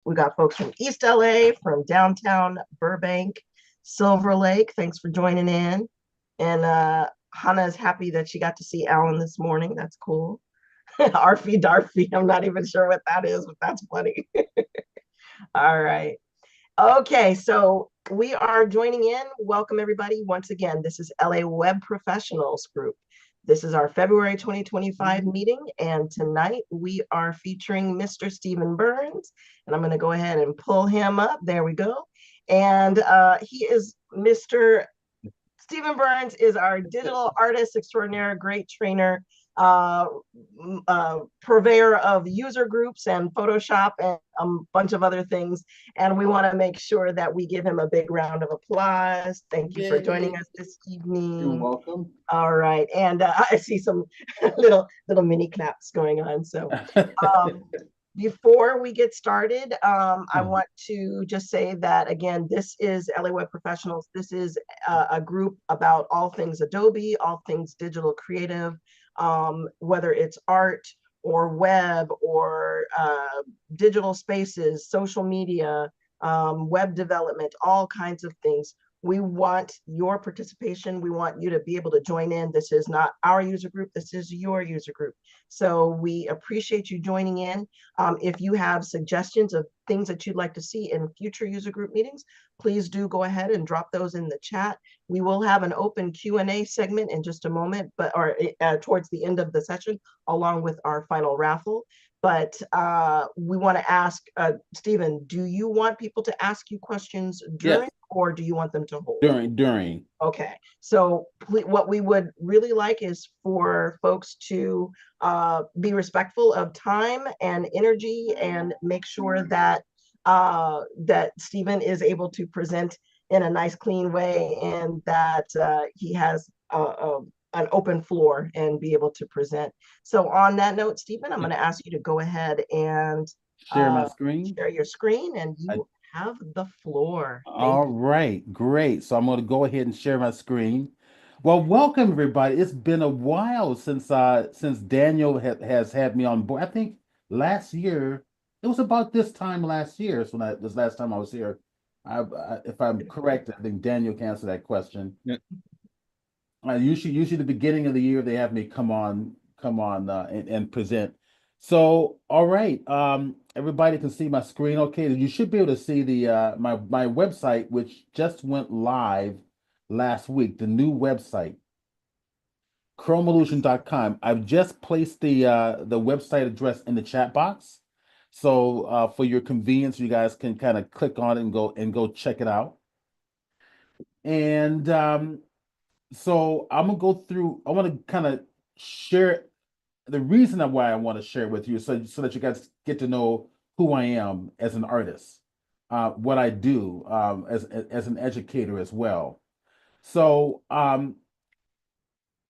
We got folks from East LA, from downtown Burbank, Silver Lake. Thanks for joining in. And Hannah is happy that she got to see Alan this morning. That's cool. Arfie Darfy. I'm not even sure what that is, but that's funny. All right. Okay, so we are joining in. Welcome, everybody. Once again, this is LA Web Professionals Group. This is our February 2025 meeting, and tonight we are featuring Mr. Stephen Burns, and I'm going to go ahead and pull him up. There we go. And he is Mr. Stephen Burns is our digital artist extraordinaire, great trainer, uh, purveyor of user groups and Photoshop and a bunch of other things. And we want to make sure that we give him a big round of applause. Thank you for joining us this evening. You're welcome. All right. And I see some little mini claps going on. So before we get started, I want to just say that, again, this is LA Web Professionals. This is a group about all things Adobe, all things digital creative, whether it's art or web or digital spaces, social media, web development, all kinds of things. We want your participation. We want you to be able to join in. This is not our user group. This is your user group. So we appreciate you joining in. If you have suggestions of things that you'd like to see in future user group meetings, please do go ahead and drop those in the chat. We will have an open Q&A segment in just a moment, or towards the end of the session, along with our final raffle. But we want to ask, Stephen, do you want people to ask you questions during, or do you want them to hold? During. Okay, so what we would really like is for folks to be respectful of time and energy and make sure that that Stephen is able to present in a nice, clean way, and that he has an open floor and be able to present. So on that note, Stephen, I'm going to ask you to go ahead and Share my screen. share your screen, and you have the floor. All right, great. So I'm going to go ahead and share my screen. Well, welcome everybody. It's been a while since Daniel has had me on board. I think last year, it was about this time last year. So this last time I was here. If I'm correct, I think Daniel can answer that question. Yeah. Usually the beginning of the year they have me come on and present. So all right, everybody can see my screen. Okay, you should be able to see the my website, which just went live last week. The new website, chromevolution.com. I've just placed the website address in the chat box, so for your convenience, you guys can kind of click on it and go check it out. And so I'm gonna go through. I want to kind of share the reason why I want to share it with you, so that you guys get to know who I am as an artist, what I do as an educator as well. So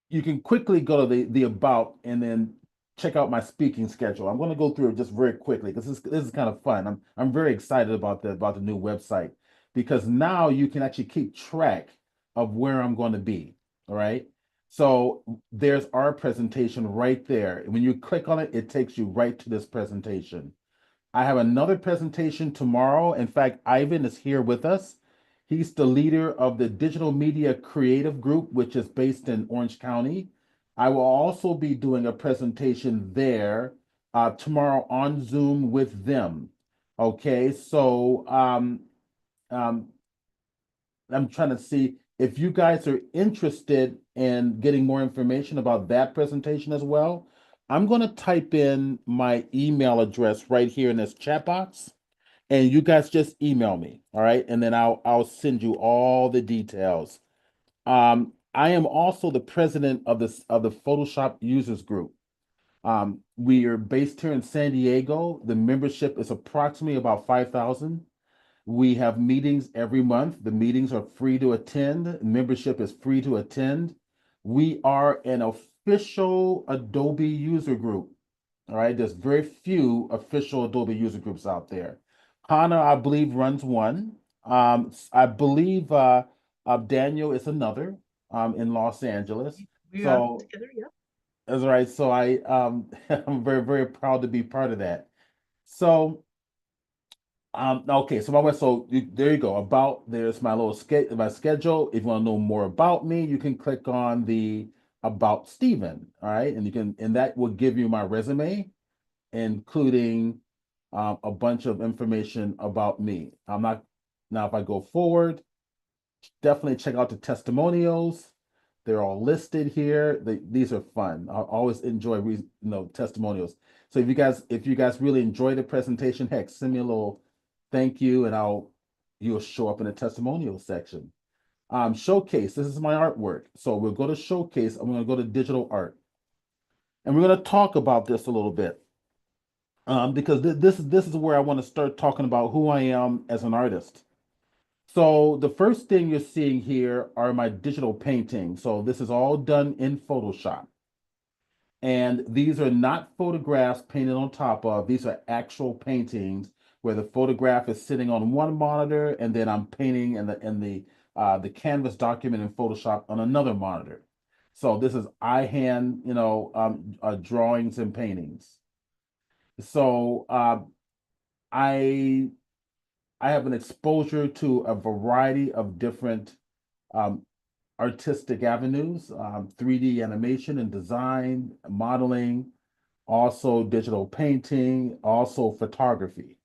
you can quickly go to the about and then check out my speaking schedule. I'm going to go through it just very quickly because this is kind of fun. I'm very excited about the new website because now you can actually keep track of where I'm going to be. All right. So there's our presentation right there. When you click on it, it takes you right to this presentation. I have another presentation tomorrow. In fact, Ivan is here with us. He's the leader of the Digital Media Creative Group, which is based in Orange County. I will also be doing a presentation there tomorrow on Zoom with them. Okay, so I'm trying to see if you guys are interested in getting more information about that presentation as well. I'm going to type in my email address right here in this chat box, and you guys just email me, all right? And then I'll send you all the details. I am also the president of the Photoshop Users Group. We are based here in San Diego. The membership is approximately about 5,000. We have meetings every month. The meetings are free to attend. Membership is free to attend. We are an official Adobe user group. All right, there's very few official Adobe user groups out there. Hannah, I believe, runs one. I believe Daniel is another in Los Angeles. So together, yeah. that's right. So I'm very, very proud to be part of that. So Okay, so there you go. There's my my schedule. If you want to know more about me, you can click on the About Stephen. All right, and that will give you my resume, including a bunch of information about me. I'm not Now if I go forward, definitely check out the testimonials. They're all listed here. These are fun. I always enjoy testimonials. So if you guys really enjoy the presentation, heck, send me a little thank you, and you'll show up in the testimonial section. Showcase. This is my artwork. So we'll go to showcase. I'm going to go to digital art, and we're going to talk about this a little bit. Because this is where I want to start talking about who I am as an artist. So the first thing you're seeing here are my digital paintings. So this is all done in Photoshop. And these are not photographs painted on top of, these are actual paintings where the photograph is sitting on one monitor and then I'm painting the canvas document in Photoshop on another monitor. So this is drawings and paintings. So I I have an exposure to a variety of different um, artistic avenues, 3D animation and design, modeling, also digital painting, also photography.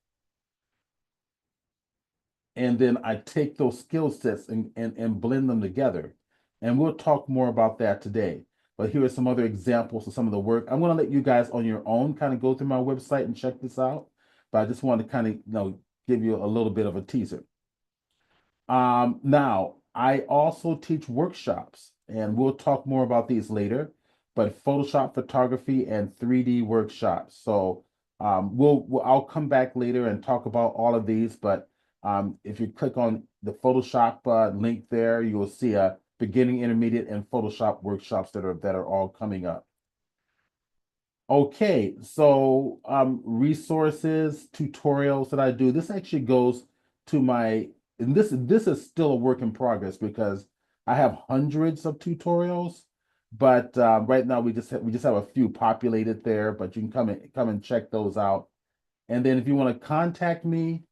And then I take those skill sets and blend them together. And we'll talk more about that today. But here are some other examples of some of the work. I'm going to let you guys on your own kind of go through my website and check this out. But I just want to kind of, give you a little bit of a teaser. Now, I also teach workshops, and we'll talk more about these later, but Photoshop photography and 3D workshops. So I'll come back later and talk about all of these, but if you click on the Photoshop link there, you will see a beginning, intermediate, and Photoshop workshops that are all coming up. Okay, so resources, tutorials that I do. This actually goes to and this is still a work in progress because I have hundreds of tutorials, but right now we just have a few populated there. But you can come and check those out. And then if you want to contact me,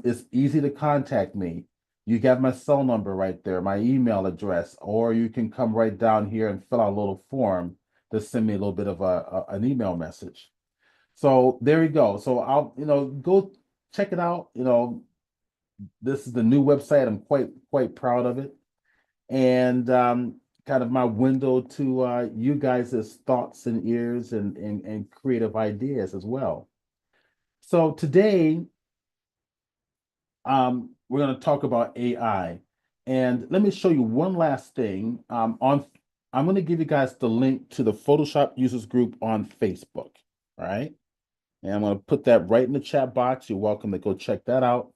it's easy to contact me. You got my cell number right there, my email address, or you can come right down here and fill out a little form to send me a little bit of an email message. So there you go. So I'll, go check it out. This is the new website. I'm quite proud of it. And kind of my window to you guys' thoughts and ears and creative ideas as well. So today, we're going to talk about AI. And let me show you one last thing. I'm going to give you guys the link to the Photoshop users group on Facebook. All right. And I'm going to put that right in the chat box. You're welcome to go check that out.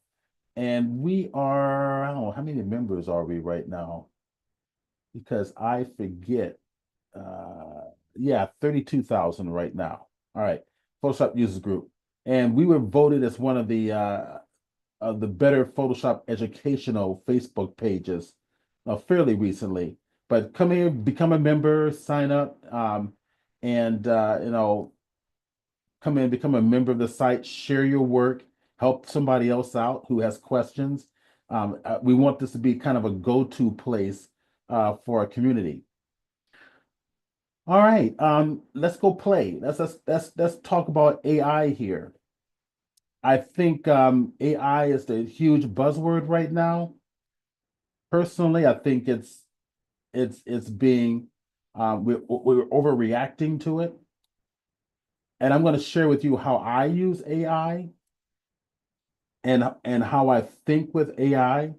And we are, I don't know, how many members are we right now? Because I forget. Yeah, 32,000 right now. All right. Photoshop users group. And we were voted as one of the better Photoshop educational Facebook pages fairly recently. But come here, become a member, sign up, and come in, become a member of the site, share your work, help somebody else out who has questions. We want this to be kind of a go-to place for our community. All right, let's go play. Let's talk about AI here. I think AI is the huge buzzword right now. Personally, I think it's being we're overreacting to it. And I'm going to share with you how I use AI and how I think with AI.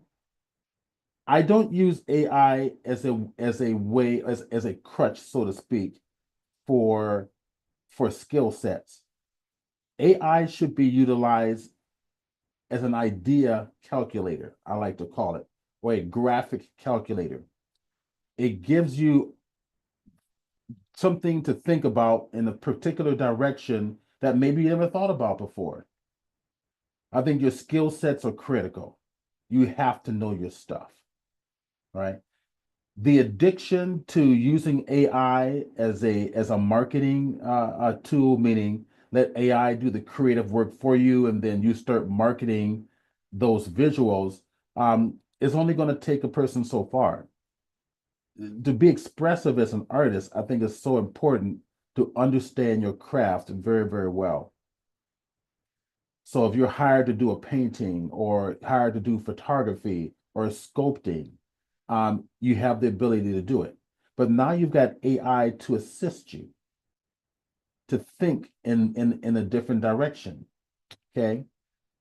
I don't use AI as a crutch, so to speak, for skill sets. AI should be utilized as an idea calculator, I like to call it, or a graphic calculator. It gives you something to think about in a particular direction that maybe you never thought about before. I think your skill sets are critical. You have to know your stuff, right? The addiction to using AI as a marketing tool, meaning let AI do the creative work for you, and then you start marketing those visuals, it's only going to take a person so far. To be expressive as an artist, I think is so important to understand your craft very, very well. So if you're hired to do a painting or hired to do photography or sculpting, you have the ability to do it. But now you've got AI to assist you to think in a different direction. Okay.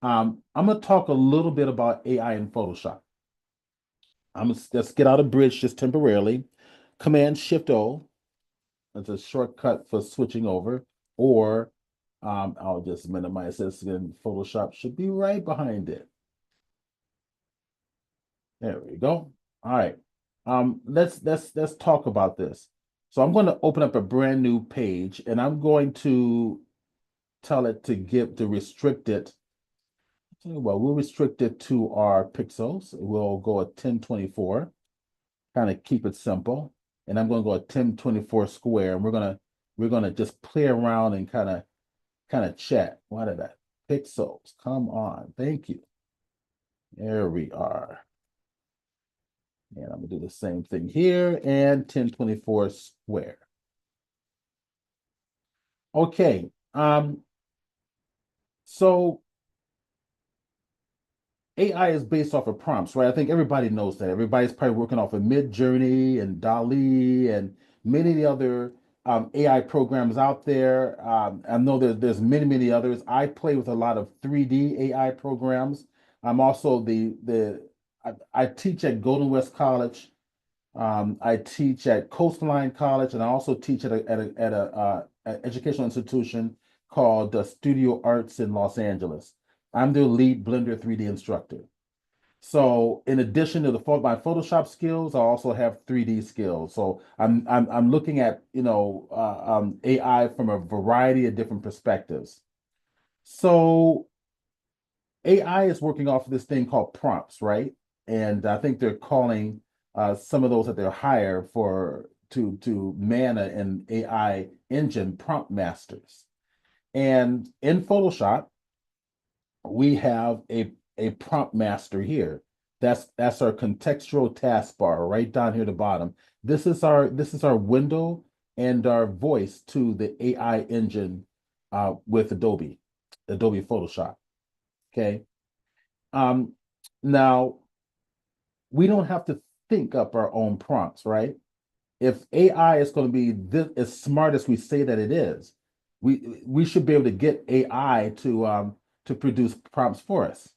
I'm gonna talk a little bit about AI in Photoshop. Let's get out of bridge just temporarily. Command Shift O. That's a shortcut for switching over. Or I'll just minimize this, and Photoshop should be right behind it. There we go. All right. Let's talk about this. So I'm going to open up a brand new page, and I'm going to tell it to restrict it. Well, we'll restrict it to our pixels. We'll go at 1024, kind of keep it simple. And I'm going to go at 1024 square, and we're gonna just play around and kind of chat. What are that? Pixels. Come on. Thank you. There we are. And I'm gonna do the same thing here, and 1024 square. Okay. So AI is based off of prompts, right? I think everybody knows that. Everybody's probably working off of Midjourney and DALL-E and many of the other AI programs out there. I know there's many others. I play with a lot of 3D AI programs. I'm also I teach at Golden West College. I teach at Coastline College, and I also teach an educational institution called Studio Arts in Los Angeles. I'm the lead Blender 3D instructor. So, in addition to my Photoshop skills, I also have 3D skills. So, I'm looking at AI from a variety of different perspectives. So, AI is working off of this thing called prompts, right? And I think they're calling some of those that they're hired for to man an AI engine prompt masters. And in Photoshop, we have a prompt master here. That's our contextual taskbar right down here at the bottom. This is our window and our voice to the AI engine with Adobe Photoshop. Okay. Um, Now we don't have to think up our own prompts, right? If AI is going to be this as smart as we say that it is, we should be able to get AI to produce prompts for us.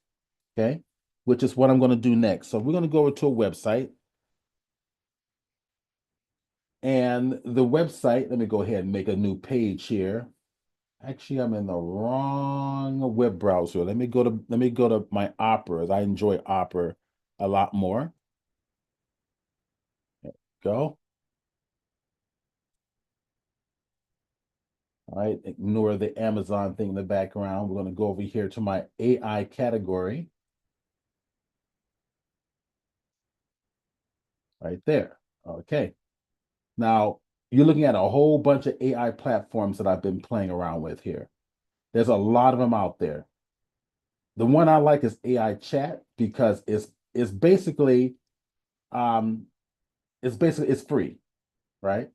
Okay, which is what I'm going to do next. So we're going to go over to a website, and the website. Let me go ahead and make a new page here. Actually, I'm in the wrong web browser. Let me go to my Opera. I enjoy Opera a lot more. Go. All right, ignore the Amazon thing in the background. We're going to go over here to my AI category right there. Okay. Now, you're looking at a whole bunch of AI platforms that I've been playing around with here. There's a lot of them out there. The one I like is AI chat because it's basically um it's free, right?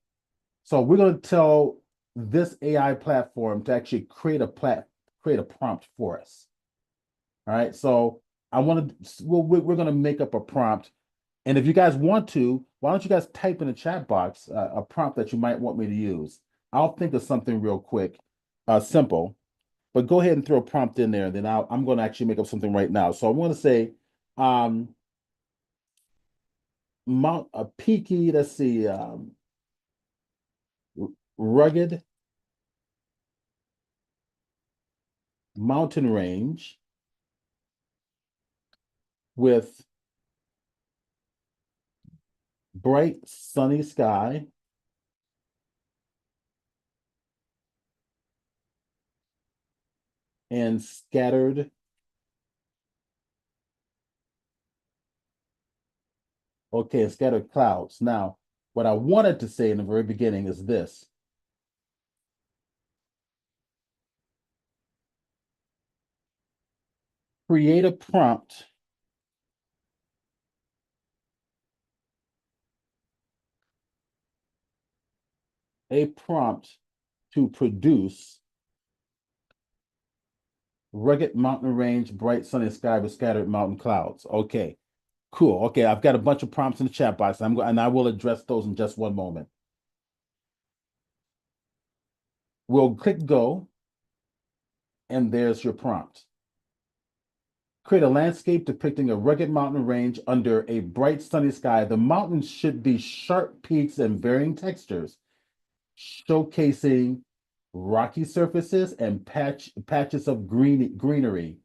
So we're going to tell this AI platform to actually create a prompt for us. All right. So we're going to make up a prompt. And if you guys want to, why don't you guys type in the chat box a prompt that you might want me to use? I'll think of something real quick, simple, but go ahead and throw a prompt in there. And then I'm going to actually make up something right now. So I want to say, um, mount a peaky, let's see, rugged mountain range with bright sunny sky and scattered clouds. Now, what I wanted to say in the very beginning is this. create a prompt to produce rugged mountain range, bright sunny sky with scattered mountain clouds. Okay, cool. Okay, I've got a bunch of prompts in the chat box. And I will address those in just one moment. We'll click go, and there's your prompt. Create a landscape depicting a rugged mountain range under a bright sunny sky. The mountains should be sharp peaks and varying textures, showcasing rocky surfaces and patches of greenery.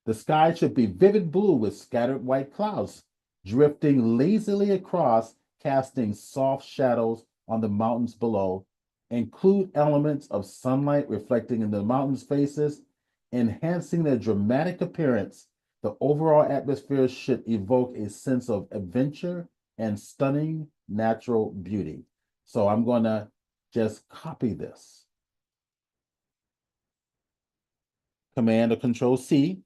The sky should be vivid blue with scattered white clouds drifting lazily across, casting soft shadows on the mountains below. Include elements of sunlight reflecting in the mountains' faces, enhancing their dramatic appearance. The overall atmosphere should evoke a sense of adventure and stunning natural beauty. So I'm going to just copy this. Command or Control C.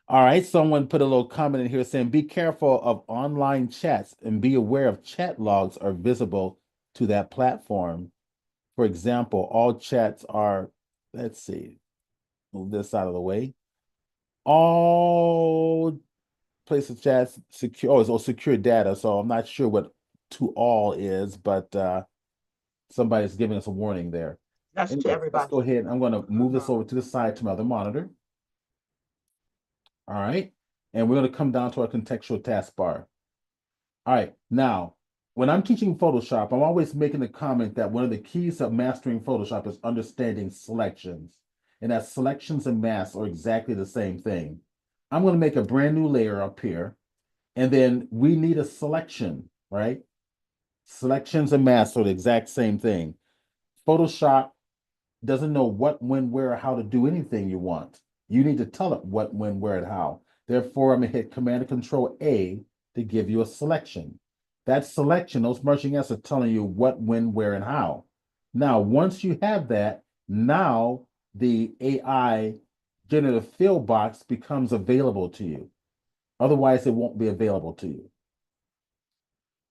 All right, someone put a little comment in here saying, be careful of online chats and be aware of chat logs are visible to that platform. For example, all chats are, let's see, move this out of the way. All places chats secure, oh, it's secure data. So I'm not sure what to all is, but somebody's giving us a warning there. That's to Anyway, let's everybody. go ahead. I'm going to move this over to the side to my other monitor. All right. And we're going to come down to our contextual taskbar. All right. Now, when I'm teaching Photoshop, I'm always making the comment that one of the keys of mastering Photoshop is understanding selections, and that selections and masks are exactly the same thing. I'm going to make a brand new layer up here, and then we need a selection, right? Selections and masks are the exact same thing. Photoshop doesn't know what, when, where, or how to do anything you want. You need to tell it what, when, where, and how. Therefore, I'm going to hit Command and Control A to give you a selection. That selection, those marching ants are telling you what, when, where, and how. Now, once you have that, now the AI generative fill box becomes available to you. Otherwise, it won't be available to you.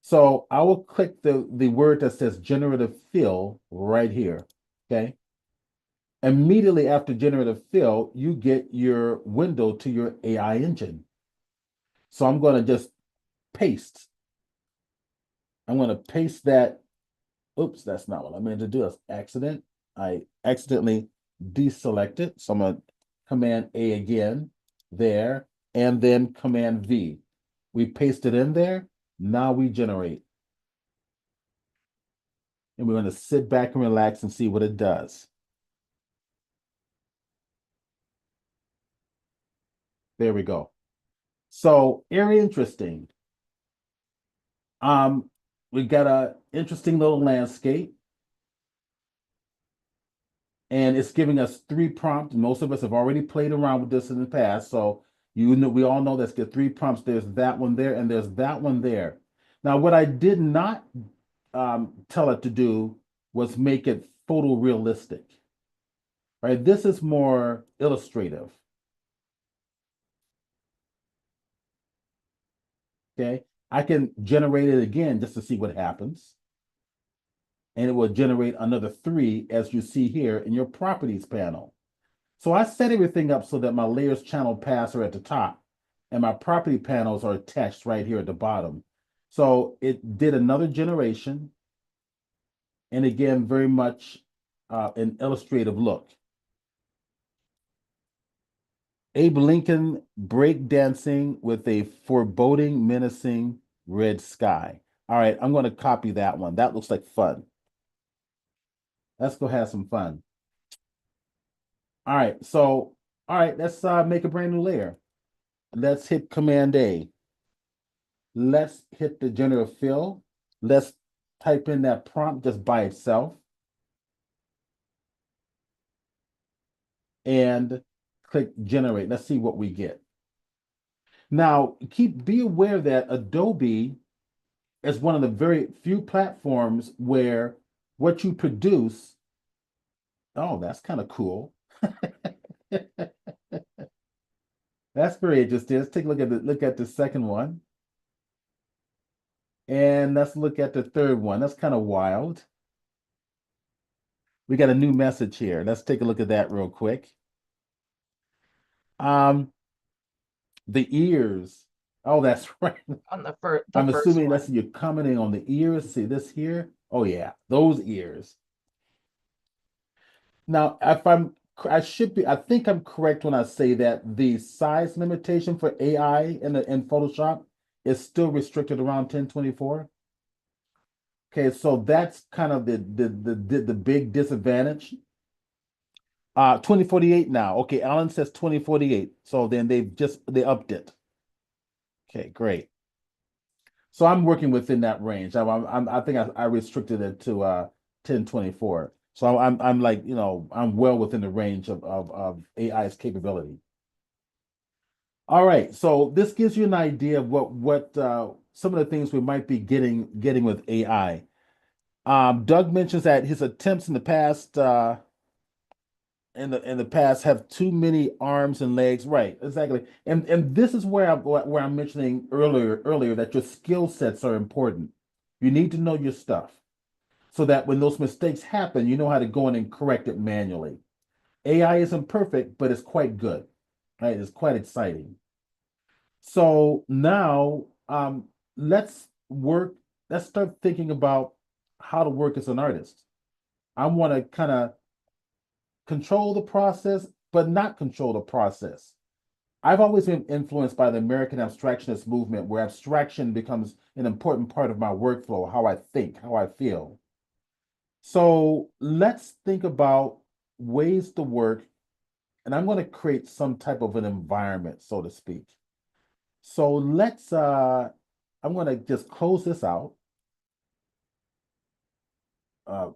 So I will click the word that says generative fill right here, okay? Immediately after generative fill, you get your window to your AI engine. So I'm going to just paste. I'm going to paste that. Oops, that's not what I meant to do. That's accident. I accidentally deselected. So I'm going to Command A again there, and then Command V. We paste it in there. Now we generate. And we're going to sit back and relax and see what it does. There we go. So very interesting. We got a interesting little landscape, and it's giving us 3 prompts. Most of us have already played around with this in the past, so you know we all know that's get 3 prompts. There's that one there, and there's that one there. Now, what I did not tell it to do was make it photorealistic. Right? This is more illustrative. Okay, I can generate it again just to see what happens. And it will generate another 3 as you see here in your properties panel. So I set everything up so that my layers channel paths are at the top and my property panels are attached right here at the bottom. So it did another generation. And again, very much an illustrative look. Abe Lincoln breakdancing with a foreboding, menacing red sky. All right, I'm going to copy that one. That looks like fun. Let's go have some fun. All right, so, all right, let's make a brand new layer. Let's hit Command A. Let's hit the generative fill. Let's type in that prompt just by itself. And click generate. Let's see what we get. Now, be aware that Adobe is one of the very few platforms where what you produce, oh, that's kind of cool. That's very interesting. Let's take a look at the second one. And let's look at the third one. That's kind of wild. We got a new message here. Let's take a look at that real quick. Um, the ears. Oh, that's right. On the I'm first assuming that's one. you're commenting on the ears. See this here? Oh yeah, those ears. Now, if I'm, I should be, I think I'm correct when I say that the size limitation for AI in Photoshop is still restricted around 1024. Okay, so that's kind of the big disadvantage. 2048 now. Okay, Alan says 2048. So then they upped it. Okay, great. So I'm working within that range. I think I restricted it to 1024. So I'm like, I'm well within the range of AI's capability. All right. So this gives you an idea of what some of the things we might be getting with AI. Doug mentions that his attempts in the past have too many arms and legs. Right, exactly. And this is where I'm mentioning earlier that your skill sets are important. You need to know your stuff so that when those mistakes happen, you know how to go in and correct it manually. AI isn't perfect, but it's quite good. Right? It's quite exciting. So now let's work, let's start thinking about how to work as an artist. I want to kind of control the process, but not control the process. I've always been influenced by the American abstractionist movement, where abstraction becomes an important part of my workflow, how I think, how I feel. So let's think about ways to work, and I'm going to create some type of an environment, so to speak. So I'm going to just close this out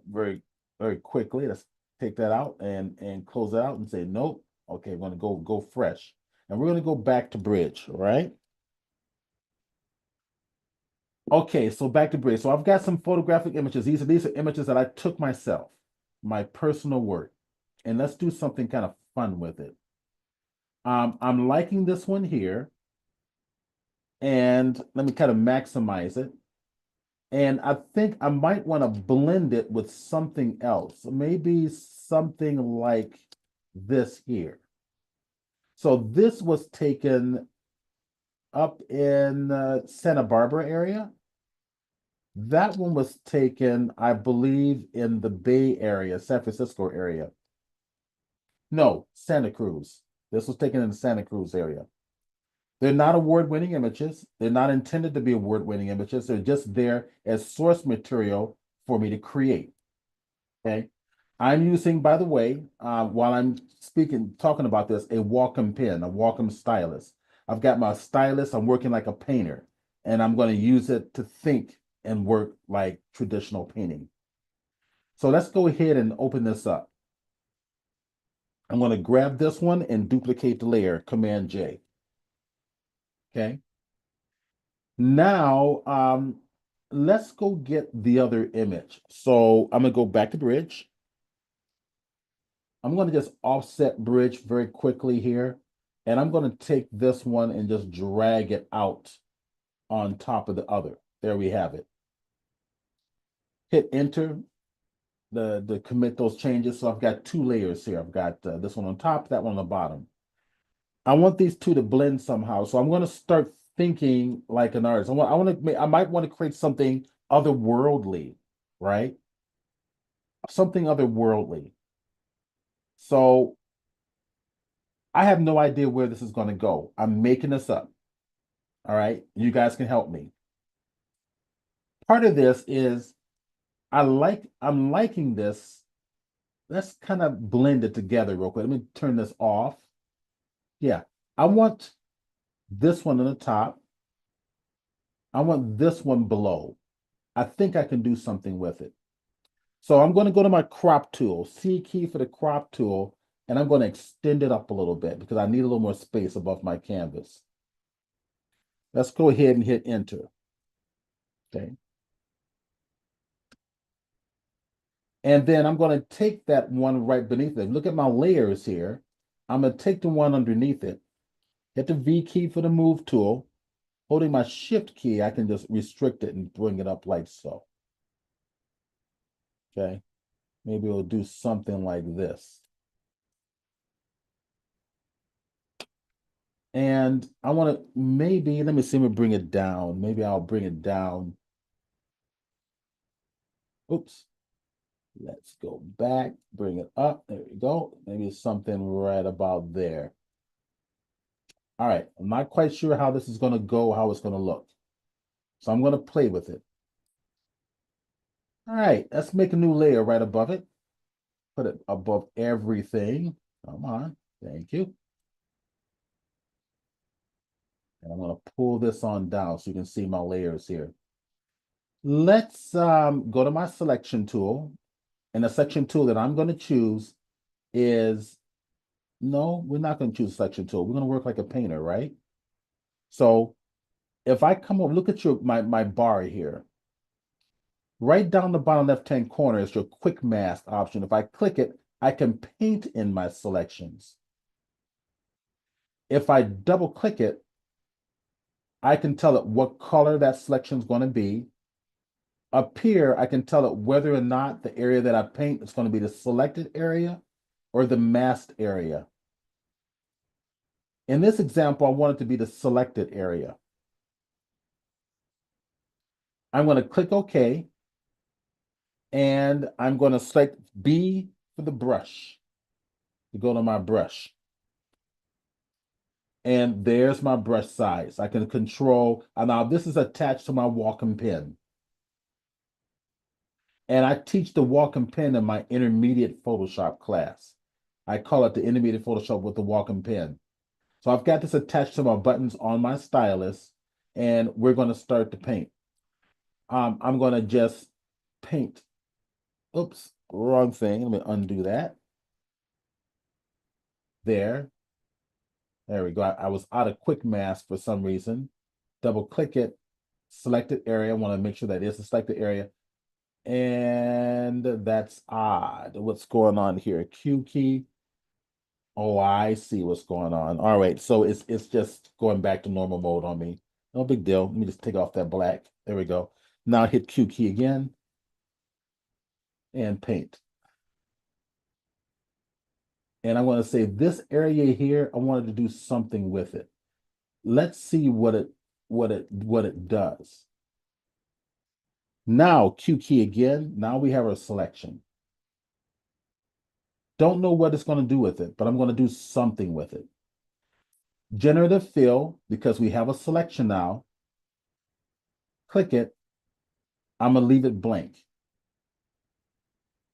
very, very quickly. Let's take that out and close it out and say, nope. Okay, we're going to go fresh. And we're going to go back to bridge, all right? Okay, so back to bridge. So I've got some photographic images. These are images that I took myself, my personal work. And let's do something kind of fun with it. I'm liking this one here. And let me kind of maximize it. And I think I might want to blend it with something else, maybe something like this here. So this was taken up in Santa Barbara area. That one was taken, I believe, in the Bay Area, San Francisco area. No, Santa Cruz. This was taken in the Santa Cruz area. They're not award-winning images. They're not intended to be award-winning images. They're just there as source material for me to create. Okay. I'm using, by the way, while I'm talking about this, a Wacom pen, a Wacom stylus. I've got my stylus. I'm working like a painter, and I'm going to use it to think and work like traditional painting. So let's go ahead and open this up. I'm going to grab this one and duplicate the layer, Command J. Okay. Now, let's go get the other image. So I'm going to go back to bridge. I'm going to just offset bridge very quickly here. And I'm going to take this one and just drag it out on top of the other. There we have it. Hit enter to commit those changes. So I've got two layers here. I've got this one on top, that one on the bottom. I want these two to blend somehow. So I'm going to start thinking like an artist. I might want to create something otherworldly, right? Something otherworldly. So I have no idea where this is going to go. I'm making this up. All right. You guys can help me. Part of this is I'm liking this. Let's kind of blend it together real quick. Let me turn this off. Yeah. I want this one on the top. I want this one below. I think I can do something with it. So I'm going to go to my crop tool, C key for the crop tool, and I'm going to extend it up a little bit because I need a little more space above my canvas. Let's go ahead and hit enter. Okay. And then I'm going to take that one right beneath it. Look at my layers here. I'm going to take the one underneath it Hit the V key for the move tool. Holding my shift key, I can just restrict it and bring it up like so. Okay. Maybe we'll do something like this. And I want to maybe, let me see me bring it down. Maybe I'll bring it down. Oops. Let's go back, bring it up. There we go. Maybe something right about there. All right. I'm not quite sure how this is going to go, how it's going to look. So I'm going to play with it. All right. Let's make a new layer right above it. Put it above everything. Come on. Thank you. And I'm going to pull this on down so you can see my layers here. Let's go to my selection tool. And the selection tool that I'm going to choose is, no, we're not going to choose a selection tool. We're going to work like a painter, right? So if I come over, look at my bar here. Right down the bottom left-hand corner is your quick mask option. If I click it, I can paint in my selections. If I double click it, I can tell it what color that selection is going to be. Up here, I can tell it whether or not the area that I paint is going to be the selected area or the masked area. In this example, I want it to be the selected area. I'm going to click OK, and I'm going to select B for the brush to go to my brush. And there's my brush size. I can control, and now this is attached to my walking pen. And I teach the walking pen in my intermediate Photoshop class. I call it the intermediate Photoshop with the walking pen. So I've got this attached to my buttons on my stylus, and we're going to start to paint. I'm going to just paint. Oops, wrong thing. Let me undo that. There. There we go. I was out of quick mask for some reason. Double click it, selected area. I want to make sure that is the selected area. And that's odd. What's going on here? Q key. Oh, I see what's going on. All right, so it's just going back to normal mode on me. No big deal. Let me just take off that black. There we go. Now hit Q key again and paint. And I want to say this area here, I wanted to do something with it. Let's see what it does. Now Q key again. Now we have our selection. Don't know what it's going to do with it, but I'm going to do something with it. Generative fill, because we have a selection now. Click it. I'm going to leave it blank.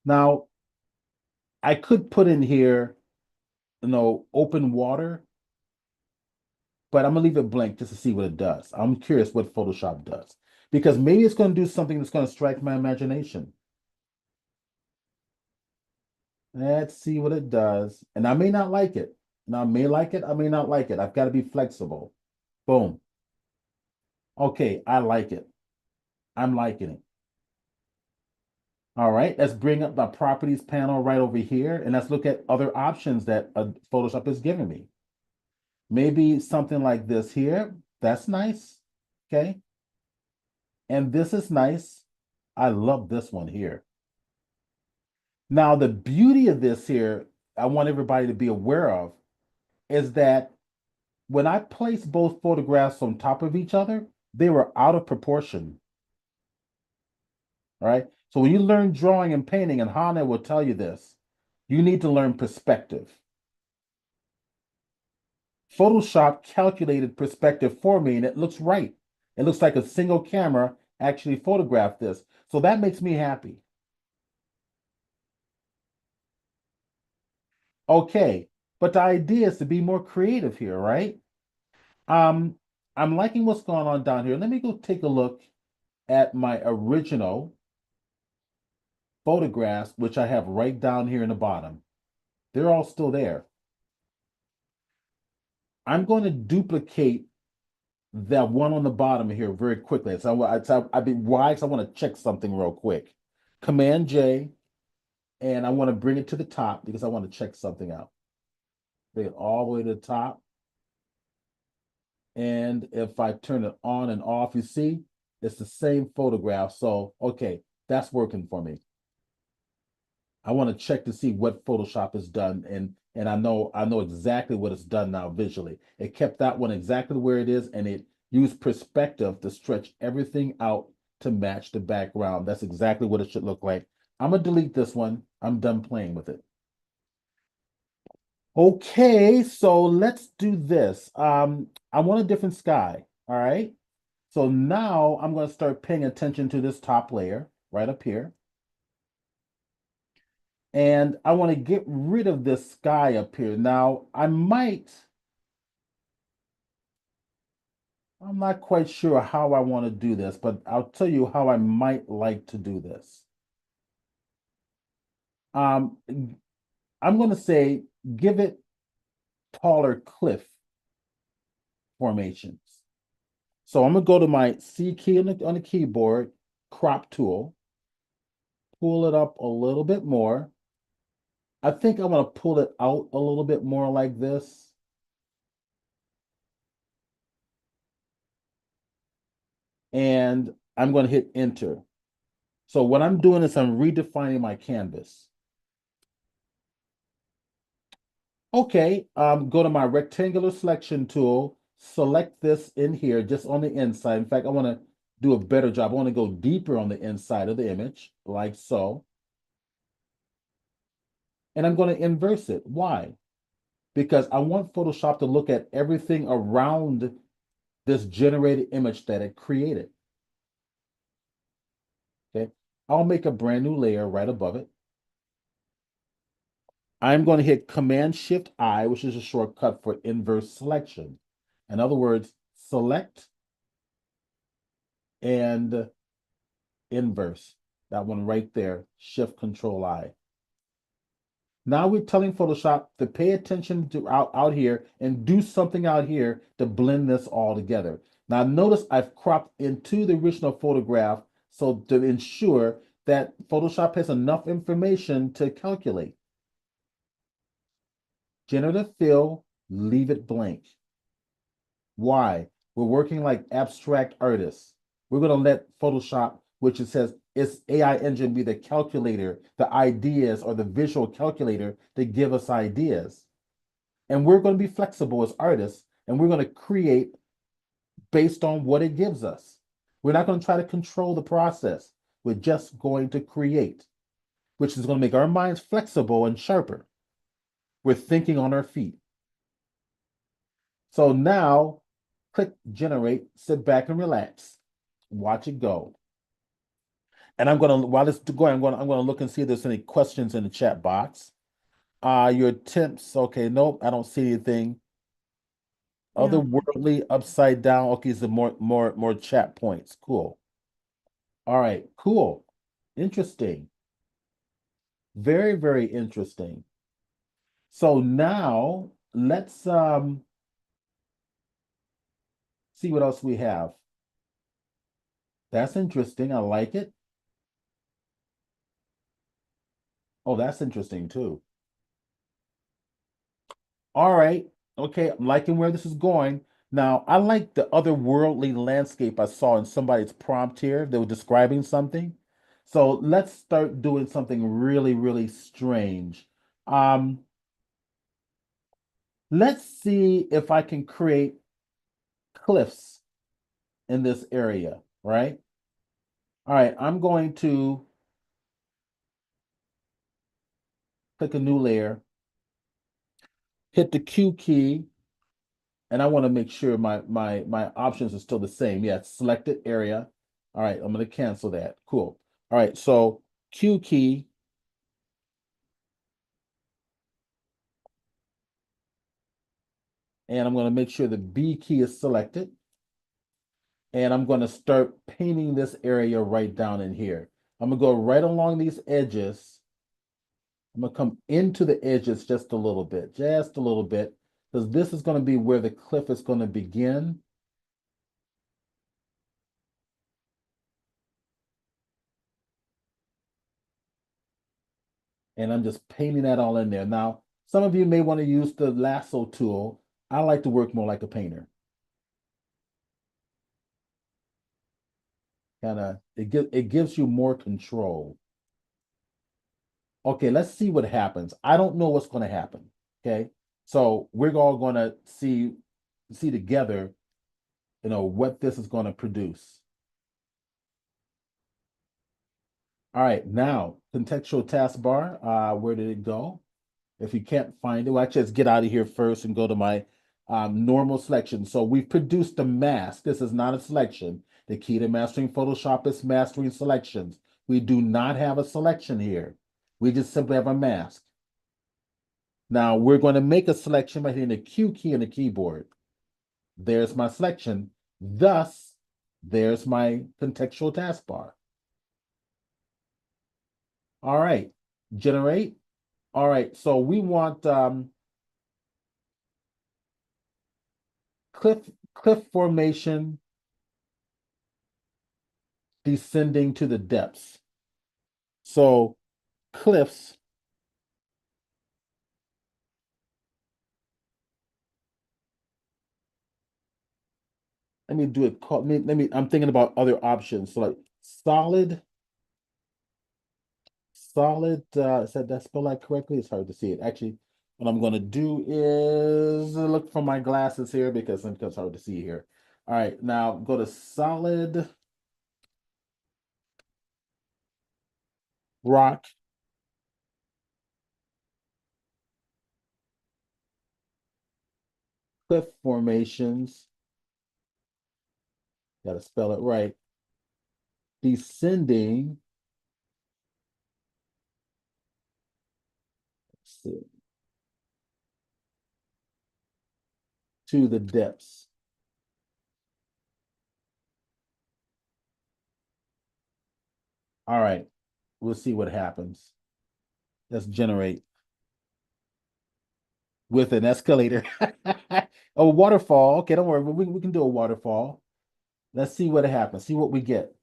Now, I could put in here, open water, but I'm going to leave it blank just to see what it does. I'm curious what Photoshop does, because maybe it's going to do something that's going to strike my imagination. Let's see what it does. And I may not like it. Now, I may like it, I may not like it. I've got to be flexible. Boom. Okay, I like it. I'm liking it. All right, let's bring up the properties panel right over here, and let's look at other options that Photoshop is giving me. Maybe something like this here. That's nice. Okay. And this is nice. I love this one here. Now, the beauty of this here, I want everybody to be aware of, is that when I placed both photographs on top of each other, they were out of proportion. All right. So when you learn drawing and painting, and Hana will tell you this, you need to learn perspective. Photoshop calculated perspective for me, and it looks right. It looks like a single camera actually photographed this. So that makes me happy. Okay, but the idea is to be more creative here, right? Um, I'm liking what's going on down here. Let me go take a look at my original photographs, which I have right down here in the bottom. They're all still there. I'm going to duplicate that one on the bottom here very quickly. I've been why? Because I want to check something real quick. Command J, and I want to bring it to the top because I want to check something out. Bring it all the way to the top. And if I turn it on and off, you see, it's the same photograph. So, okay, that's working for me. I want to check to see what Photoshop has done, and I know exactly what it's done now visually. It kept that one exactly where it is, and it used perspective to stretch everything out to match the background. That's exactly what it should look like. I'm gonna delete this one. I'm done playing with it. Okay, so let's do this. I want a different sky. All right. So now I'm going to start paying attention to this top layer right up here. And I want to get rid of this sky up here. Now, I'm not quite sure how I want to do this, but I'll tell you how I might like to do this. Um, I'm going to say give it taller cliff formations. So I'm going to go to my C key on the keyboard, crop tool, pull it up a little bit more. I think I'm going to pull it out a little bit more like this. And I'm going to hit enter. So what I'm doing is I'm redefining my canvas. Okay, go to my rectangular selection tool, select this in here, just on the inside. In fact, I want to do a better job. I want to go deeper on the inside of the image, like so. And I'm going to inverse it. Why? Because I want Photoshop to look at everything around this generated image that it created. Okay, I'll make a brand new layer right above it. I'm going to hit Command Shift I, which is a shortcut for inverse selection. In other words, select and inverse. That one right there, Shift Control I. Now we're telling Photoshop to pay attention to out here and do something out here to blend this all together. Now notice I've cropped into the original photograph so to ensure that Photoshop has enough information to calculate. Generative fill, leave it blank. Why? We're working like abstract artists. We're going to let Photoshop, which it says its AI engine, be the calculator, the ideas, or the visual calculator to give us ideas. And we're going to be flexible as artists, and we're going to create based on what it gives us. We're not going to try to control the process. We're just going to create, which is going to make our minds flexible and sharper. We're thinking on our feet. So now, click generate, sit back and relax. Watch it go. And I'm gonna while it's going, I'm gonna look and see if there's any questions in the chat box. Your attempts, okay, nope, I don't see anything. Yeah. Otherworldly, upside down. Okay, so more chat points. Cool. All right, cool. Interesting. Very, very interesting. So now let's see what else we have. That's interesting. I like it. Oh, that's interesting too. All right. Okay, I'm liking where this is going. Now, I like the otherworldly landscape I saw in somebody's prompt here. They were describing something. So let's start doing something really, really strange. Um, let's see if I can create cliffs in this area, right? All right, I'm going to click a new layer, hit the Q key, and I want to make sure my options are still the same. Yeah, selected area. All right, I'm going to cancel that. Cool. All right, so Q key, and I'm going to make sure the B key is selected. And I'm going to start painting this area right down in here. I'm going to go right along these edges. I'm going to come into the edges just a little bit, because this is going to be where the cliff is going to begin. And I'm just painting that all in there. Now, some of you may want to use the lasso tool. I like to work more like a painter. It gives you more control. Okay, let's see what happens. I don't know what's going to happen. Okay, so we're all going to see together, what this is going to produce. All right, now contextual taskbar. Where did it go? If you can't find it, well, actually, let's get out of here first and go to my normal selection. So we've produced a mask. This is not a selection. The key to mastering Photoshop is mastering selections. We do not have a selection here. We just simply have a mask. Now we're going to make a selection by hitting the Q key on the keyboard. There's my selection. Thus, there's my contextual taskbar. All right, generate. All right, so we want cliff formation descending to the depths. So cliffs, let me do it. I'm thinking about other options. So like solid, is that spelled out correctly? It's hard to see it. Actually, what I'm going to do is look for my glasses here because it's hard to see here. All right, now go to solid rock. Cliff formations. Got to spell it right. Descending. Let's see, to the depths. All right, we'll see what happens. Let's generate with an escalator. A waterfall. Okay, don't worry. We can do a waterfall. Let's see what happens. See what we get.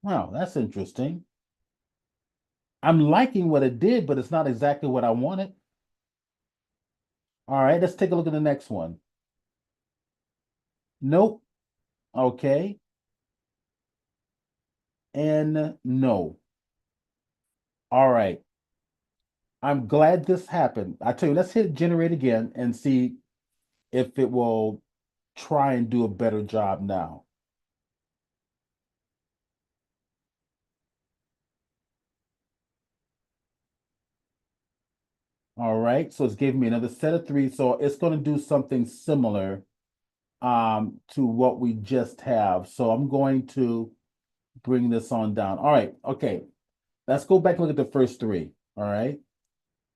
Wow, that's interesting. I'm liking what it did, but it's not exactly what I wanted. All right, let's take a look at the next one. Nope. Okay. And no. All right. I'm glad this happened. I tell you, let's hit generate again and see if it will try and do a better job now. All right, so it's giving me another set of three. So it's going to do something similar to what we just have. So I'm going to bring this on down. All right, okay. Let's go back and look at the first three. All right.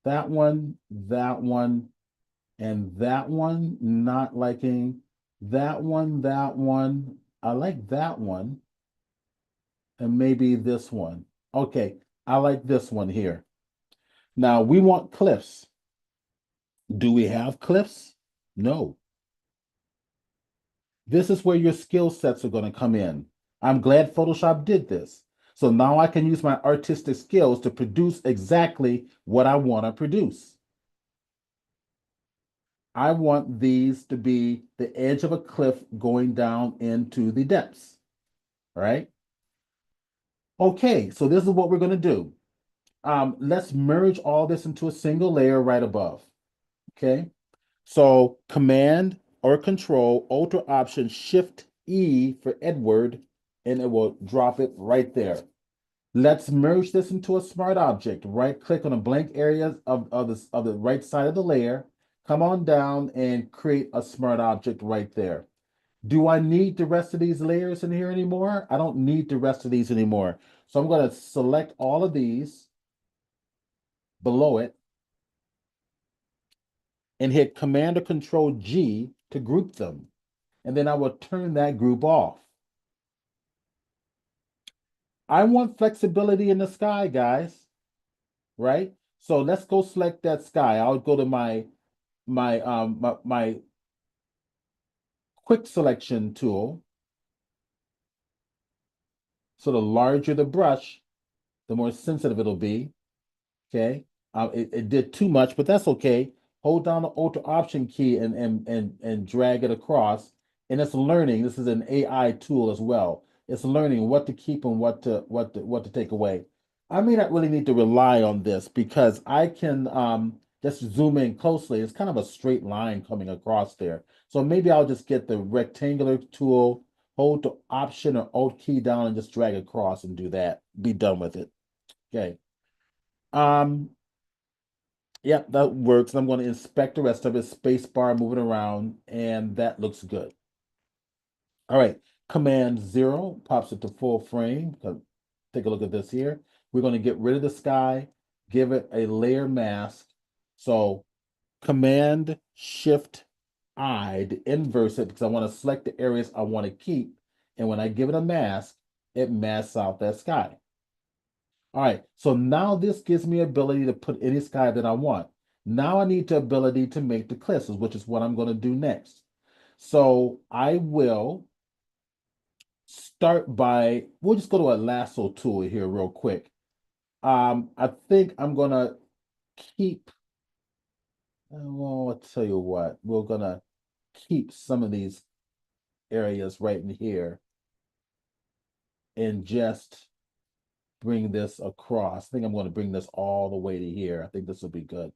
That one, and that one, not liking that one, that one. I like that one. And maybe this one. Okay, I like this one here. Now we want cliffs. Do we have cliffs? No. This is where your skill sets are going to come in. I'm glad Photoshop did this. So now I can use my artistic skills to produce exactly what I want to produce. I want these to be the edge of a cliff going down into the depths. All right. Okay, so this is what we're going to do. Let's merge all this into a single layer right above. Okay. So Command or Control, Alt or Option, Shift E for Edward, and it will drop it right there. Let's merge this into a smart object. Right click on a blank area of the right side of the layer. Come on down and create a smart object right there. Do I need the rest of these layers in here anymore? I don't need the rest of these anymore. So I'm going to select all of these below it and hit Command or Control G to group them. And then I will turn that group off. I want flexibility in the sky, guys, right? So let's go select that sky. I'll go to my quick selection tool. So the larger the brush, the more sensitive it'll be. Okay. It did too much, but that's okay. hold down the Alt Option key and drag it across. And it's learning. This is an AI tool as well. It's learning what to keep and what to take away. I may not really need to rely on this because I can just zoom in closely. It's kind of a straight line coming across there. So maybe I'll just get the rectangular tool, hold the Option or Alt key down and just drag across and do that. Be done with it. Okay. Um, Yep, that works. I'm going to inspect the rest of it, space bar moving around, and that looks good. All right, Command 0 pops it to full frame. Take a look at this here. We're going to get rid of the sky, give it a layer mask. So Command Shift I to inverse it because I want to select the areas I want to keep. And when I give it a mask, it masks out that sky. All right, so now this gives me ability to put any sky that I want. Now I need the ability to make the cliffs, which is what I'm going to do next. So I will start by, we'll just go to a lasso tool here real quick. I think I'm going to keep, well, I'll tell you what, we're going to keep some of these areas right in here and just bring this across. I think I'm going to bring this all the way to here. I think this will be good.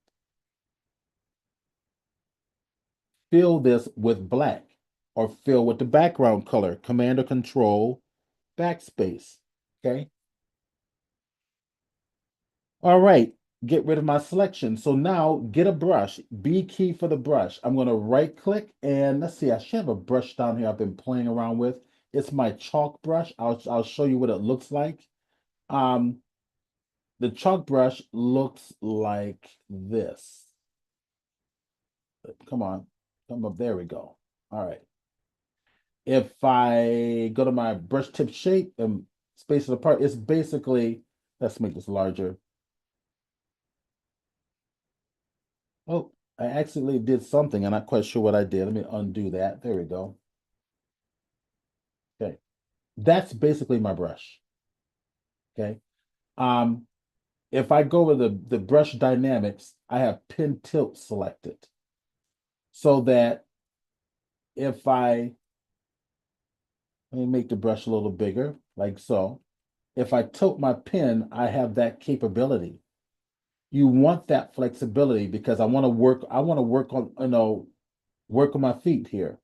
Fill this with black or fill with the background color, Command or Control, backspace, okay? All right, get rid of my selection. So now get a brush, B key for the brush. I'm gonna right click and let's see, I should have a brush down here I've been playing around with. It's my chalk brush. I'll show you what it looks like. Um, the chalk brush looks like this. Come on, come up, there we go. All right. If I go to my brush tip shape and space it apart, it's basically, let's make this larger. Oh, I accidentally did something. I'm not quite sure what I did. Let me undo that. There we go. Okay. That's basically my brush. Okay. Um, if I go with the brush dynamics, I have pin tilt selected so that if let me make the brush a little bigger, like so. If I tilt my pen, I have that capability. You want that flexibility because I want to work on, work on my feet here.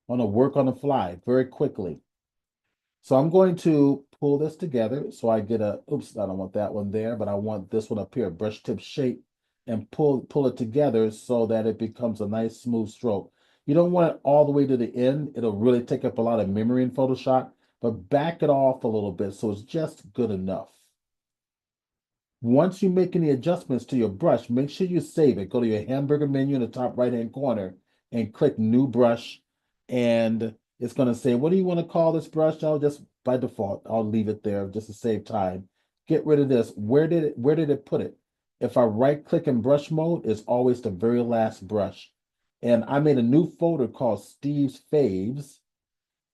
I want to work on the fly very quickly. So I'm going to pull this together so I get oops, I don't want that one there, but I want this one up here, brush tip shape, and pull it together so that it becomes a nice smooth stroke. You don't want it all the way to the end. It'll really take up a lot of memory in Photoshop, but back it off a little bit so it's just good enough. Once you make any adjustments to your brush, make sure you save it. Go to your hamburger menu in the top right-hand corner and click New Brush. And it's going to say, what do you want to call this brush? I'll just, by default, I'll leave it there just to save time. Get rid of this. Where did it put it? If I right-click in brush mode, it's always the very last brush. And I made a new folder called Steve's Faves.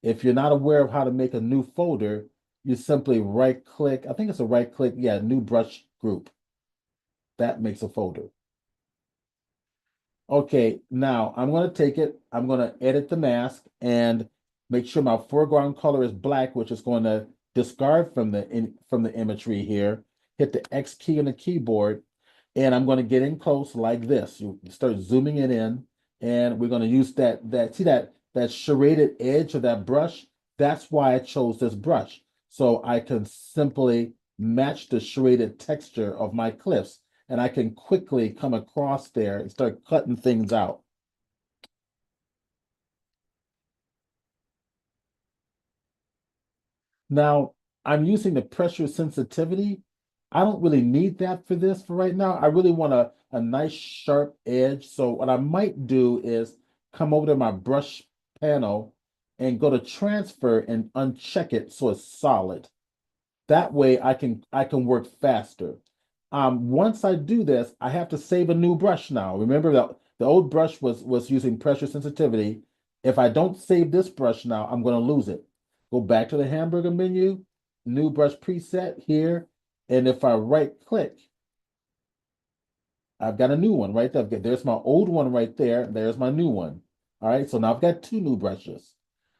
If you're not aware of how to make a new folder, you simply right click. I think it's a right click. Yeah, new brush group. That makes a folder. Okay, now I'm going to take it. I'm going to edit the mask and make sure my foreground color is black, which is going to discard from the imagery here. Hit the X key on the keyboard, and I'm going to get in close like this. You start zooming it in, and we're going to use that serrated edge of that brush. That's why I chose this brush. So I can simply match the serrated texture of my cliffs and I can quickly come across there and start cutting things out. Now, I'm using the pressure sensitivity. I don't really need that for this for right now. I really want a nice sharp edge. So what I might do is come over to my brush panel and go to transfer and uncheck it so it's solid. That way I can work faster. Once I do this, I have to save a new brush now. Remember that the old brush was using pressure sensitivity. If I don't save this brush now, I'm going to lose it. Go back to the hamburger menu, new brush preset here, and if I right click, I've got a new one right there. There's my old one right there. There's my new one. All right, so now I've got two new brushes.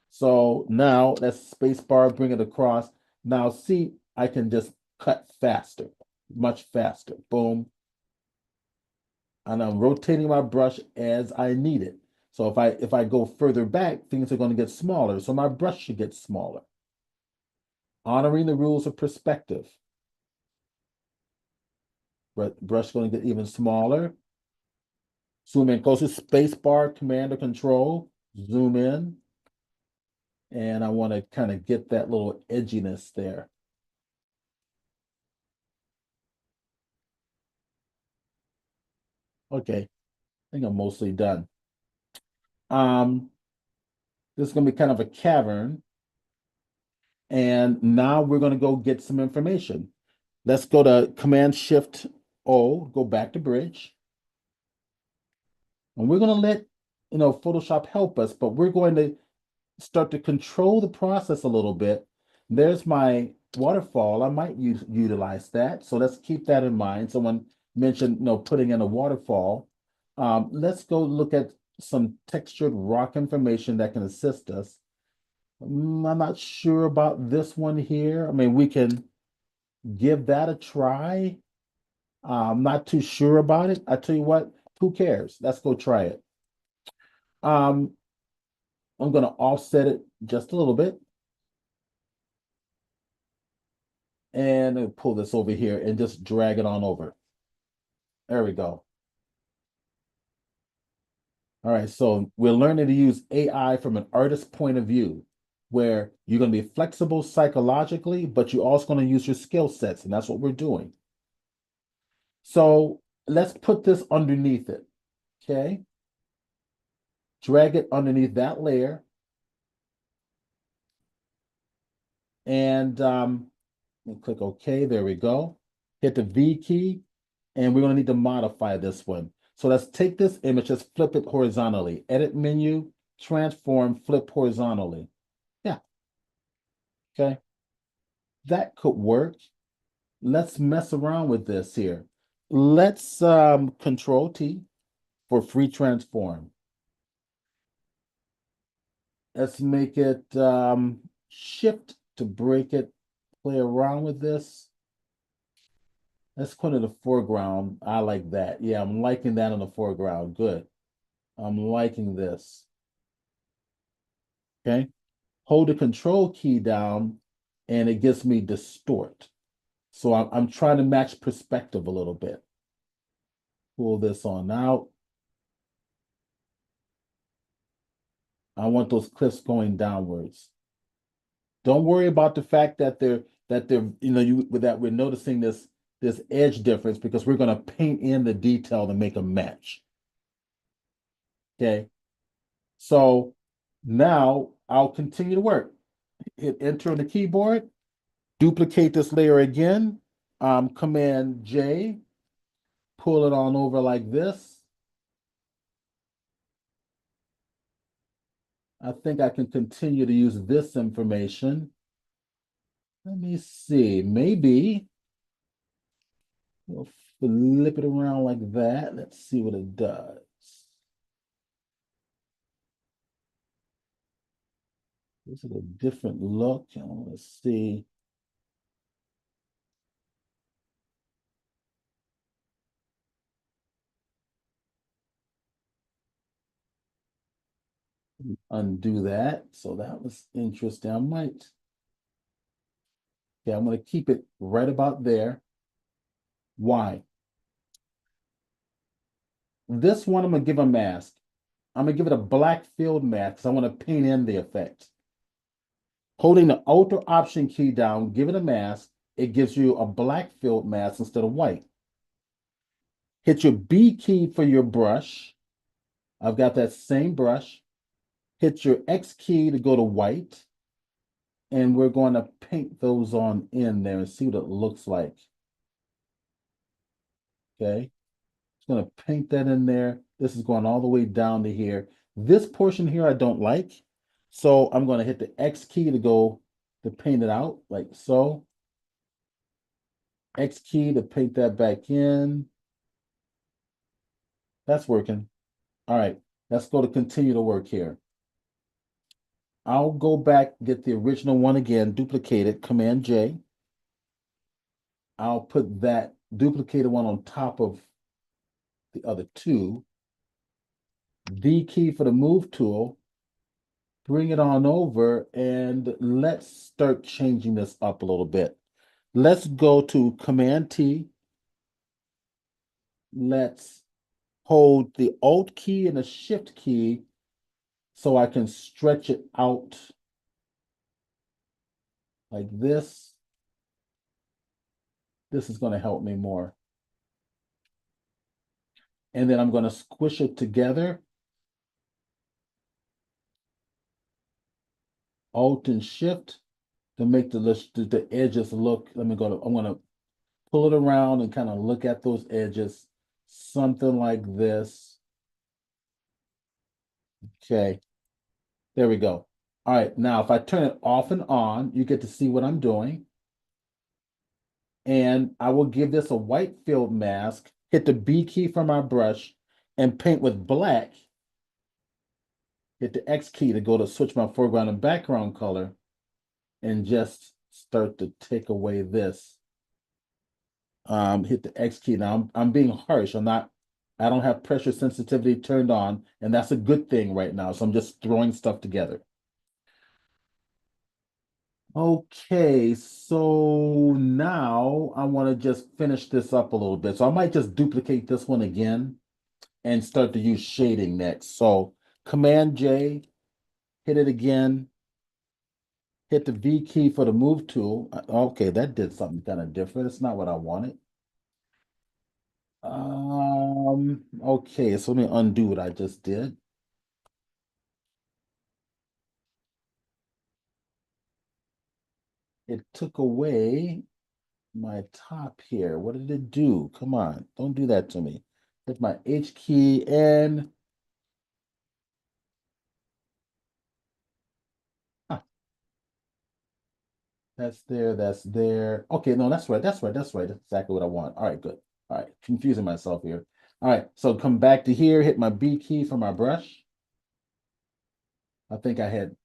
So now that's space bar, bring it across. Now see, I can just cut faster, much faster. Boom. And I'm rotating my brush as I need it. So if I go further back, things are going to get smaller. So my brush should get smaller. Honoring the rules of perspective. Brush going to get even smaller. Zoom in closer, space bar, command or control. Zoom in. And I want to kind of get that little edginess there. Okay, I think I'm mostly done. Um, this is going to be kind of a cavern. And now we're going to go get some information. Let's go to Command Shift O, go back to bridge. And we're going to let, Photoshop help us, but we're going to start to control the process a little bit. There's my waterfall. I might utilize that. So let's keep that in mind. Someone mentioned, putting in a waterfall. Let's go look at some textured rock information that can assist us. I'm not sure about this one here. I mean, we can give that a try. I'm not too sure about it. I tell you what, who cares? Let's go try it. Um, I'm going to offset it just a little bit. And I'll pull this over here and just drag it on over. There we go. All right, so we're learning to use AI from an artist's point of view, where you're going to be flexible psychologically, but you're also going to use your skill sets, and that's what we're doing. So let's put this underneath it, okay? Drag it underneath that layer, and click OK. There we go. Hit the V key, and we're going to need to modify this one. So let's take this image, just flip it horizontally. Edit menu, transform, flip horizontally. Yeah, okay. That could work. Let's mess around with this here. Let's Control T for free transform. Let's make it shift to break it, play around with this. Let's put it in the foreground. I like that. Yeah, I'm liking that in the foreground. Good. I'm liking this. Okay. Hold the control key down and it gives me distort. So I'm trying to match perspective a little bit. Pull this on out. I want those cliffs going downwards. Don't worry about the fact that that we're noticing this edge difference because we're going to paint in the detail to make a match. Okay. So now I'll continue to work. Hit enter on the keyboard, duplicate this layer again, Command J, pull it on over like this. I think I can continue to use this information. Let me see, maybe we'll flip it around like that. Let's see what it does. This is a different look. I want to see. Undo that. So that was interesting. Okay, I'm going to keep it right about there. Why? This one, I'm going to give a mask. I'm going to give it a black field mask because I want to paint in the effect. Holding the Alt or Option key down, give it a mask. It gives you a black field mask instead of white. Hit your B key for your brush. I've got that same brush. Hit your X key to go to white. And we're going to paint those on in there and see what it looks like. Okay. Just going to paint that in there. This is going all the way down to here. This portion here I don't like. So I'm going to hit the X key to go to paint it out like so. X key to paint that back in. That's working. All right, let's go to continue to work here. I'll go back, get the original one again, duplicate it, Command J. I'll put that duplicated one on top of the other two. V key for the move tool. Bring it on over and let's start changing this up a little bit. Let's go to Command T. Let's hold the Alt key and the Shift key so I can stretch it out like this. This is going to help me more. And then I'm going to squish it together. Alt and Shift to make the edges look. I'm going to pull it around and kind of look at those edges. Something like this. Okay. There we go. All right, now if I turn it off and on, you get to see what I'm doing. And I will give this a white field mask, hit the B key from our brush, and paint with black. Hit the X key to go to switch my foreground and background color, and just start to take away this. Hit the X key. Now I'm being harsh. I don't have pressure sensitivity turned on, and that's a good thing right now. So I'm just throwing stuff together. Okay, so now I want to just finish this up a little bit. So I might just duplicate this one again and start to use shading next. So Command J, hit it again, hit the V key for the move tool. Okay, that did something kind of different. It's not what I wanted. Okay, so let me undo what I just did. It took away my top here. What did it do? Come on, don't do that to me. Hit my H key and ah, that's there, that's there. Okay, no, that's right, that's right, that's right. That's exactly what I want. All right, good. All right, confusing myself here. All right, so come back to here, hit my B key for my brush. I think I had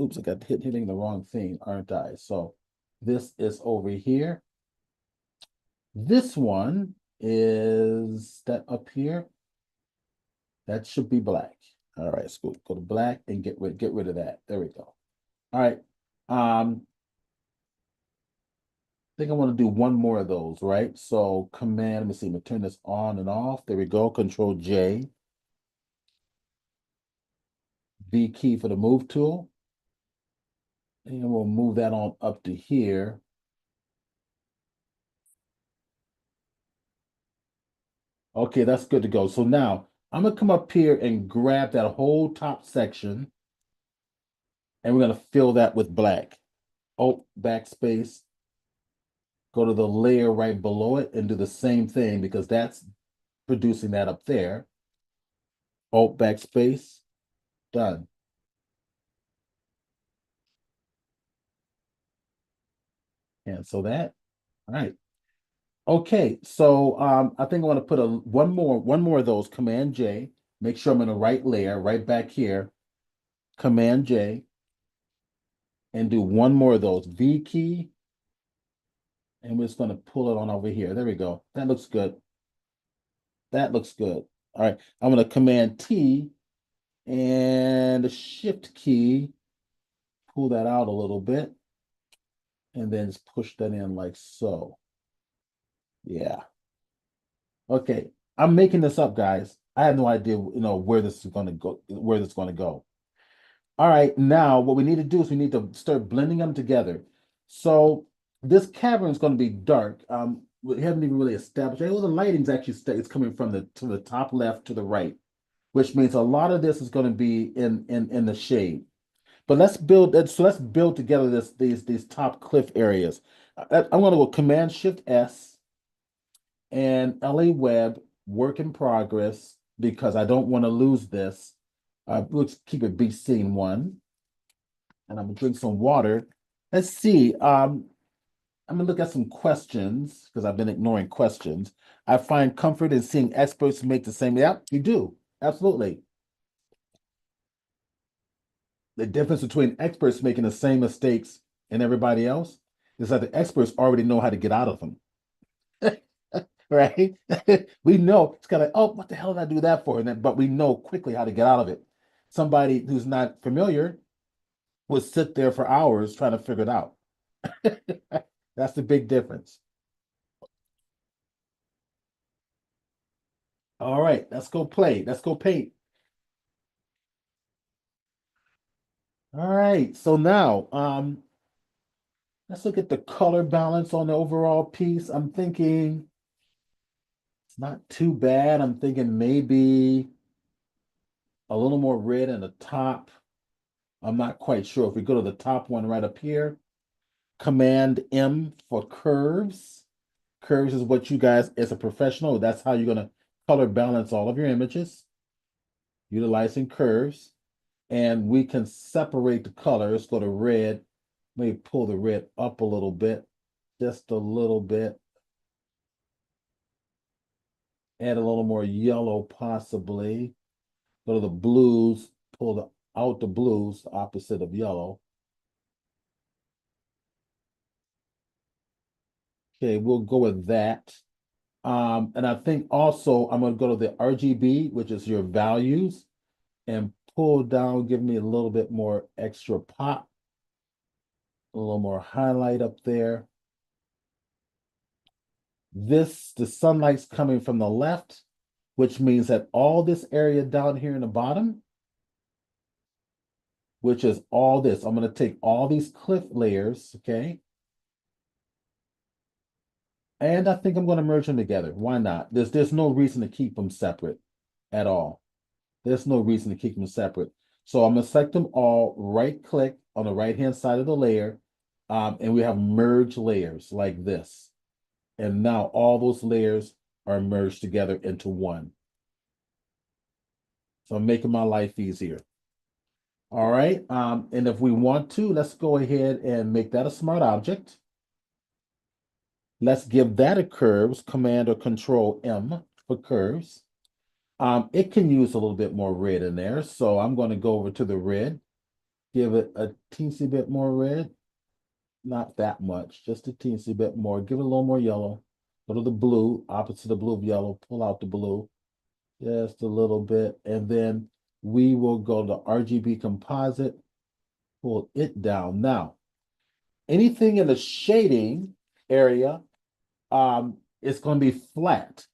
oops, I got hitting the wrong thing, aren't I? So this is over here. This one is that up here. That should be black. All right, let's go to black and get rid of that. There we go. All right. I think I want to do one more of those, right? So command, let me see, I'm gonna turn this on and off. There we go. Control J. V key for the move tool. And we'll move that on up to here. Okay, that's good to go. So now I'm gonna come up here and grab that whole top section, and we're gonna fill that with black. Oh, backspace. Go to the layer right below it and do the same thing because that's producing that up there. Alt backspace, done. Cancel that. All right. Okay, so I think I want to put one more of those, Command J. Make sure I'm in the right layer, right back here. Command J, and do one more of those. V key, and we're just going to pull it on over here. There we go. That looks good. That looks good. All right, I'm going to Command T and the Shift key, pull that out a little bit, and then just push that in like so. Yeah. Okay. I'm making this up, guys. I have no idea, where this is going to go, where this is going to go. All right, now what we need to do is we need to start blending them together. So this cavern is going to be dark. We haven't even really established. Well, the lighting's actually it's coming from the top left to the right, which means a lot of this is going to be in the shade. But let's build that. So let's build together these top cliff areas. I'm going to go Command Shift S and LA Web work in progress because I don't want to lose this. Let's keep it B scene 1. And I'm gonna drink some water. Let's see. I'm gonna look at some questions because I've been ignoring questions. I find comfort in seeing experts make the same. Yeah, you do. Absolutely. The difference between experts making the same mistakes and everybody else is that the experts already know how to get out of them. Right? We know it's kind of, oh, what the hell did I do that for? But we know quickly how to get out of it. Somebody who's not familiar would sit there for hours trying to figure it out. That's the big difference. All right, let's go play. Let's go paint. All right, so now let's look at the color balance on the overall piece. I'm thinking it's not too bad. I'm thinking maybe a little more red in the top. I'm not quite sure. If we go to the top one right up here, Command M for curves. Curves is what you guys, as a professional, that's how you're going to color balance all of your images, utilizing curves. And we can separate the colors. Go to red. Maybe pull the red up a little bit, just a little bit. Add a little more yellow, possibly. Go to the blues, out the blues, the opposite of yellow. Okay, we'll go with that. And I think also I'm going to go to the RGB, which is your values, and pull down, give me a little bit more extra pop, a little more highlight up there. The sunlight's coming from the left, which means that all this area down here in the bottom, which is all this, I'm going to take all these cliff layers, okay? And I think I'm going to merge them together. Why not? There's no reason to keep them separate at all. There's no reason to keep them separate. So I'm going to select them all, right click on the right hand side of the layer, and we have merge layers like this. And now all those layers are merged together into one. So I'm making my life easier. All right. And if we want to, let's go ahead and make that a smart object. Let's give that a curves, Command or Control M for curves. It can use a little bit more red in there. So I'm going to go over to the red, give it a teensy bit more red. Not that much, just a teensy bit more. Give it a little more yellow. Go to the blue, opposite the blue of yellow, pull out the blue just a little bit. And then we will go to RGB composite, pull it down. Now, anything in the shading area, it's going to be flat,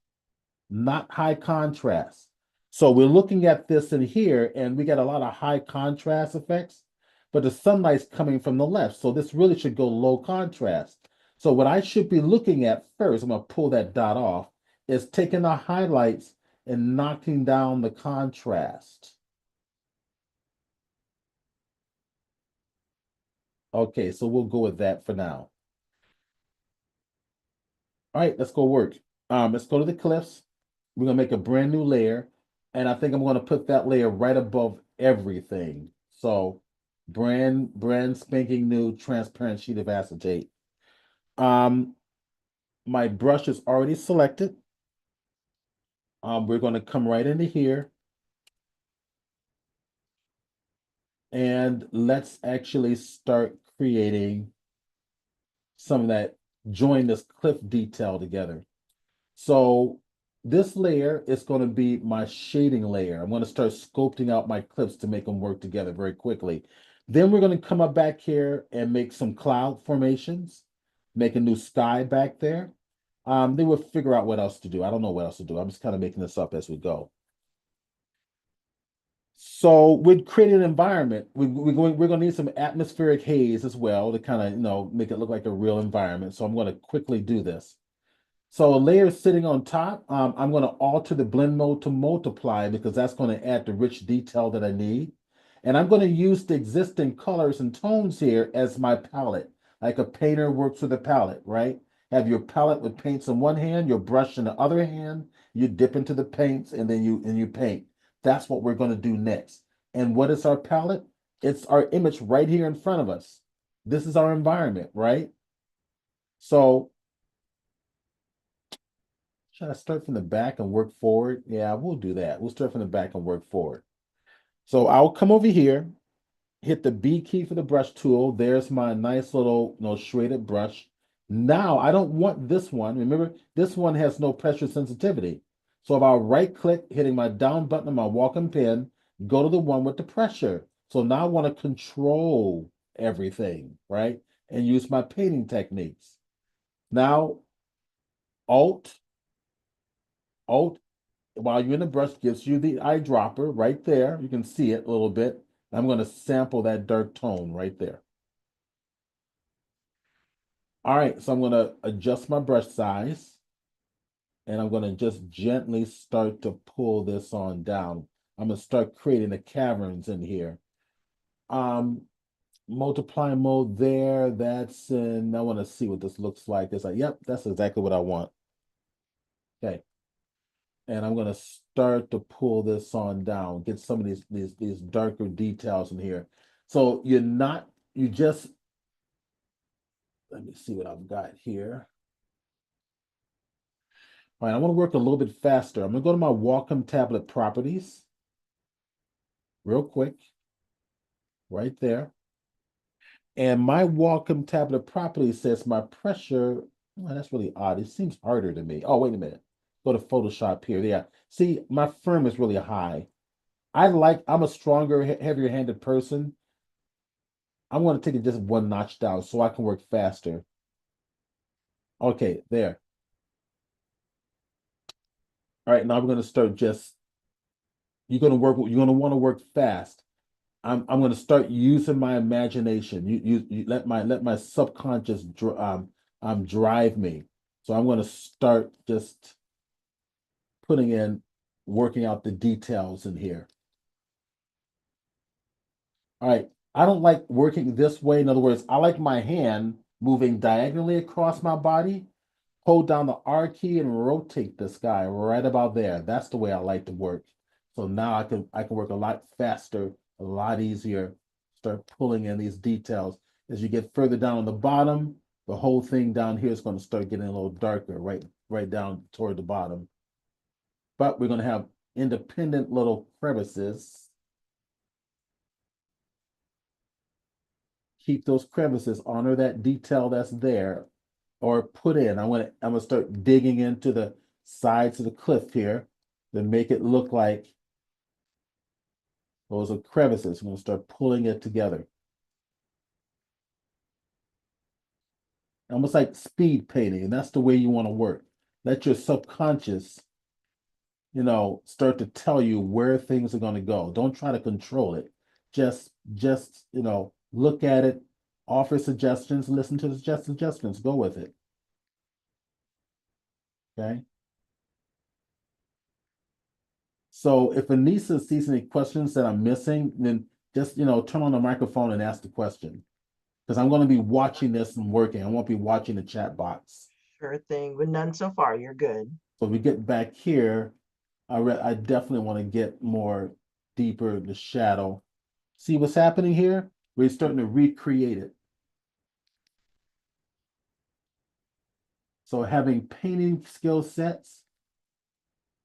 not high contrast. So we're looking at this in here, and we got a lot of high contrast effects, but the sunlight's coming from the left. So this really should go low contrast. So what I should be looking at first, I'm going to pull that dot off, is taking the highlights and knocking down the contrast. Okay, so we'll go with that for now. All right, let's go work. Let's go to the cliffs. We're gonna make a brand new layer, and I think I'm gonna put that layer right above everything. So brand spanking new transparent sheet of acetate. Um, my brush is already selected. We're gonna come right into here, and let's actually start creating some of that, join this cliff detail together. So this layer is going to be my shading layer. I'm going to start sculpting out my clips to make them work together very quickly. Then we're going to come up back here and make some cloud formations, make a new sky back there. Then we'll figure out what else to do. I don't know what else to do. I'm just kind of making this up as we go. So we're creating an environment. We're going to need some atmospheric haze as well to kind of, make it look like a real environment. So I'm going to quickly do this. So a layer is sitting on top. I'm going to alter the blend mode to multiply because that's going to add the rich detail that I need. And I'm going to use the existing colors and tones here as my palette, like a painter works with a palette, right? Have your palette with paints in one hand, your brush in the other hand, you dip into the paints and then you paint. That's what we're going to do next. And what is our palette? It's our image right here in front of us. This is our environment, right? So should I start from the back and work forward? Yeah, we'll do that. We'll start from the back and work forward. So I'll come over here, hit the B key for the brush tool. There's my nice little, shaded brush. Now I don't want this one. Remember, this one has no pressure sensitivity. So if I right click, hitting my down button on my Wacom pen, go to the one with the pressure. So now I want to control everything, right? And use my painting techniques. Now, Alt, Alt, while you're in the brush, gives you the eyedropper right there. You can see it a little bit. I'm going to sample that dark tone right there. All right, so I'm going to adjust my brush size, and I'm going to just gently start to pull this on down. I'm going to start creating the caverns in here. Um, Multiply mode there. That's in, I want to see what this looks like. It's like, yep, that's exactly what I want. Okay. And I'm going to start to pull this on down, get some of these darker details in here. So you just, let me see what I've got here. All right, I want to work a little bit faster. I'm going to go to my Wacom tablet properties real quick, right there. And my Wacom tablet properties says my pressure, well, that's really odd. It seems harder to me. Oh, wait a minute. Go to Photoshop here. Yeah. See, my firm is really high. I'm a stronger, heavier handed person. I'm going to take it just one notch down so I can work faster. Okay, there. All right, now we're going to start you're going to want to work fast. I'm going to start using my imagination. You let my subconscious drive me. So I'm going to start just putting in, working out the details in here. All right. I don't like working this way. In other words, I like my hand moving diagonally across my body. Hold down the R key and rotate this guy right about there. That's the way I like to work. So now I can work a lot faster, a lot easier. Start pulling in these details. As you get further down on the bottom, the whole thing down here is going to start getting a little darker, right down toward the bottom. But we're going to have independent little crevices. Keep those crevices, honor that detail that's there, or put in. I'm gonna start digging into the sides of the cliff here to make it look like those are crevices. I'm gonna start pulling it together. Almost like speed painting, and that's the way you want to work. Let your subconscious, start to tell you where things are going to go. Don't try to control it. Just, look at it, offer suggestions, listen to the suggestions, go with it. Okay. So if Anissa sees any questions that I'm missing, then just, turn on the microphone and ask the question. Because I'm going to be watching this and working. I won't be watching the chat box. Sure thing. But none so far. You're good. So we get back here, I definitely want to get more deeper the shadow. See what's happening here? We're starting to recreate it. So having painting skill sets,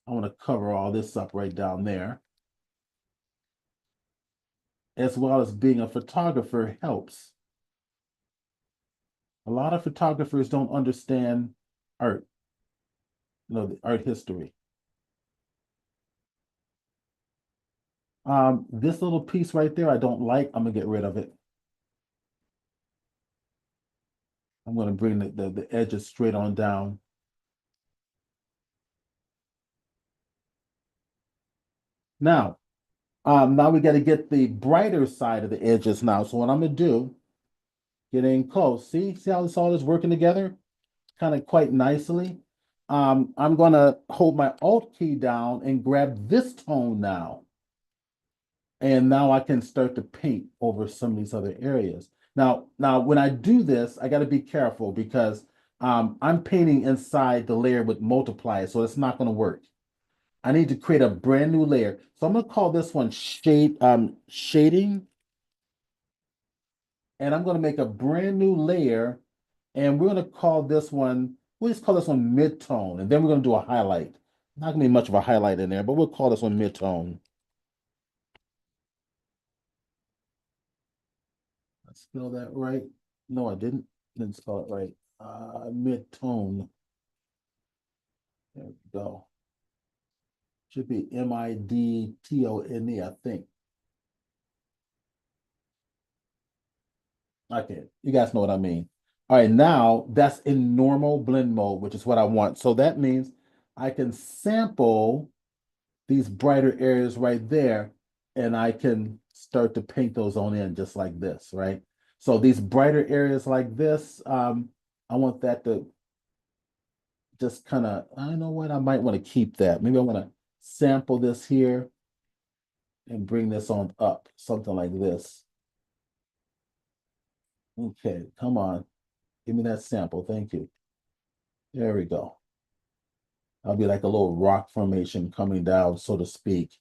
I want to cover all this up right down there. As well as being a photographer helps. A lot of photographers don't understand art, the art history. This little piece right there, I don't like. I'm gonna get rid of it. I'm gonna bring the edges straight on down. Now, now we got to get the brighter side of the edges now. So what I'm gonna do, get in close. See how this all is working together, kind of quite nicely. I'm gonna hold my Alt key down and grab this tone now. And now I can start to paint over some of these other areas. Now, when I do this, I got to be careful because I'm painting inside the layer with multiply, so it's not going to work. I need to create a brand new layer. So I'm going to call this one shading. And I'm going to make a brand new layer And we're going to call this one, we'll just call this one mid-tone. And then we're going to do a highlight. Not going to be much of a highlight in there, but we'll call this one mid-tone. I spell that right? No, I didn't. Didn't spell it right. Mid-tone. There we go. Should be Midtone, I think. Okay, you guys know what I mean. All right, now that's in normal blend mode, which is what I want. So that means I can sample these brighter areas right there, and I can start to paint those on in just like this, right? So these brighter areas like this, I want that to just kind of, I know what, I might want to keep that. Maybe I want to sample this here and bring this on up, something like this. Okay, come on. Give me that sample. Thank you. There we go. I'll be like a little rock formation coming down, so to speak.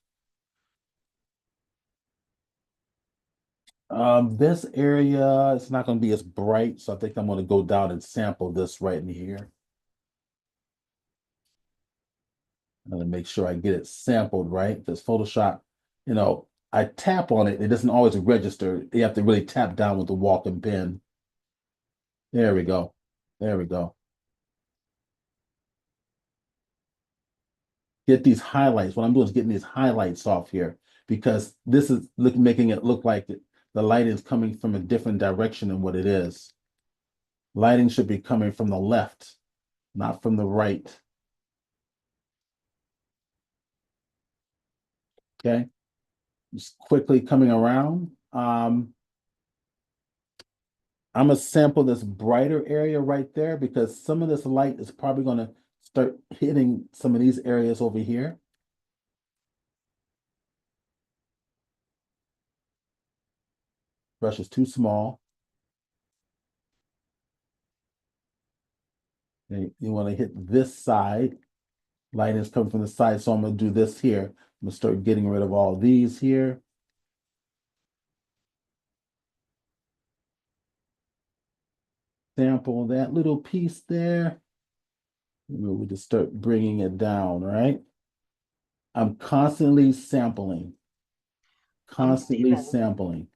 This area, it's not going to be as bright, so I think I'm going to go down and sample this right in here. I'm going to make sure I get it sampled right, because Photoshop, I tap on it, it doesn't always register. You have to really tap down with the walking pen. There we go. There we go. Get these highlights. What I'm doing is getting these highlights off here because this is making it look like the lighting is coming from a different direction than what it is. Lighting should be coming from the left, not from the right. Okay, just quickly coming around. I'm gonna sample this brighter area right there because some of this light is probably gonna start hitting some of these areas over here. Brush is too small. Okay, you want to hit this side. Light is coming from the side, so I'm gonna do this here. I'm gonna start getting rid of all these here. Sample that little piece there. We just start bringing it down, right? I'm constantly sampling, constantly Stephen, sampling.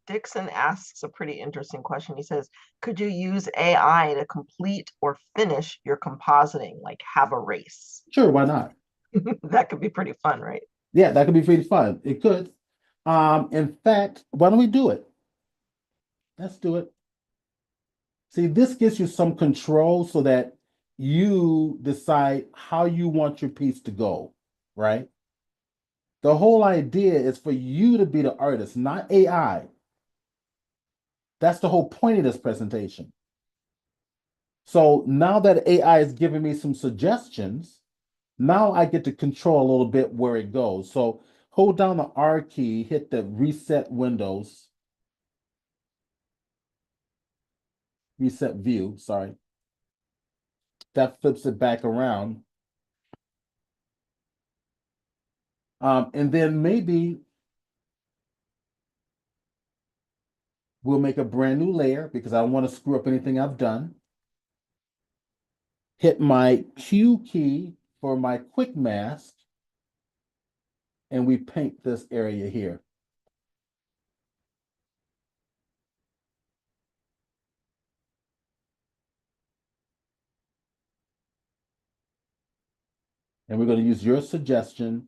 Dixon asks a pretty interesting question. He says, could you use AI to complete or finish your compositing, like have a race? Sure, why not? That could be pretty fun, right? Yeah, that could be pretty fun. It could. In fact, why don't we do it? Let's do it. See, this gives you some control so that you decide how you want your piece to go, right? The whole idea is for you to be the artist, not AI. That's the whole point of this presentation. So now that AI is giving me some suggestions, now I get to control a little bit where it goes. So hold down the R key, hit the reset windows, reset view, sorry. That flips it back around. And then maybe we'll make a brand new layer because I don't want to screw up anything I've done. Hit my Q key for my quick mask, and we paint this area here. And we're going to use your suggestion,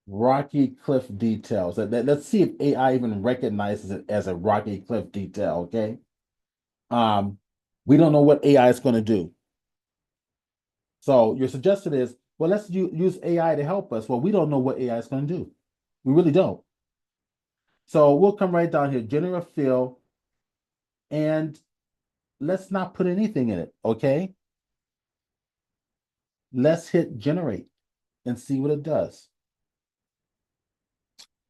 rocky cliff details. Let's see if AI even recognizes it as a rocky cliff detail, okay? We don't know what AI is going to do. So your suggestion is, well, let's use AI to help us. Well, we don't know what AI is going to do. We really don't. So we'll come right down here, generate fill, and let's not put anything in it, okay? Let's hit generate and see what it does.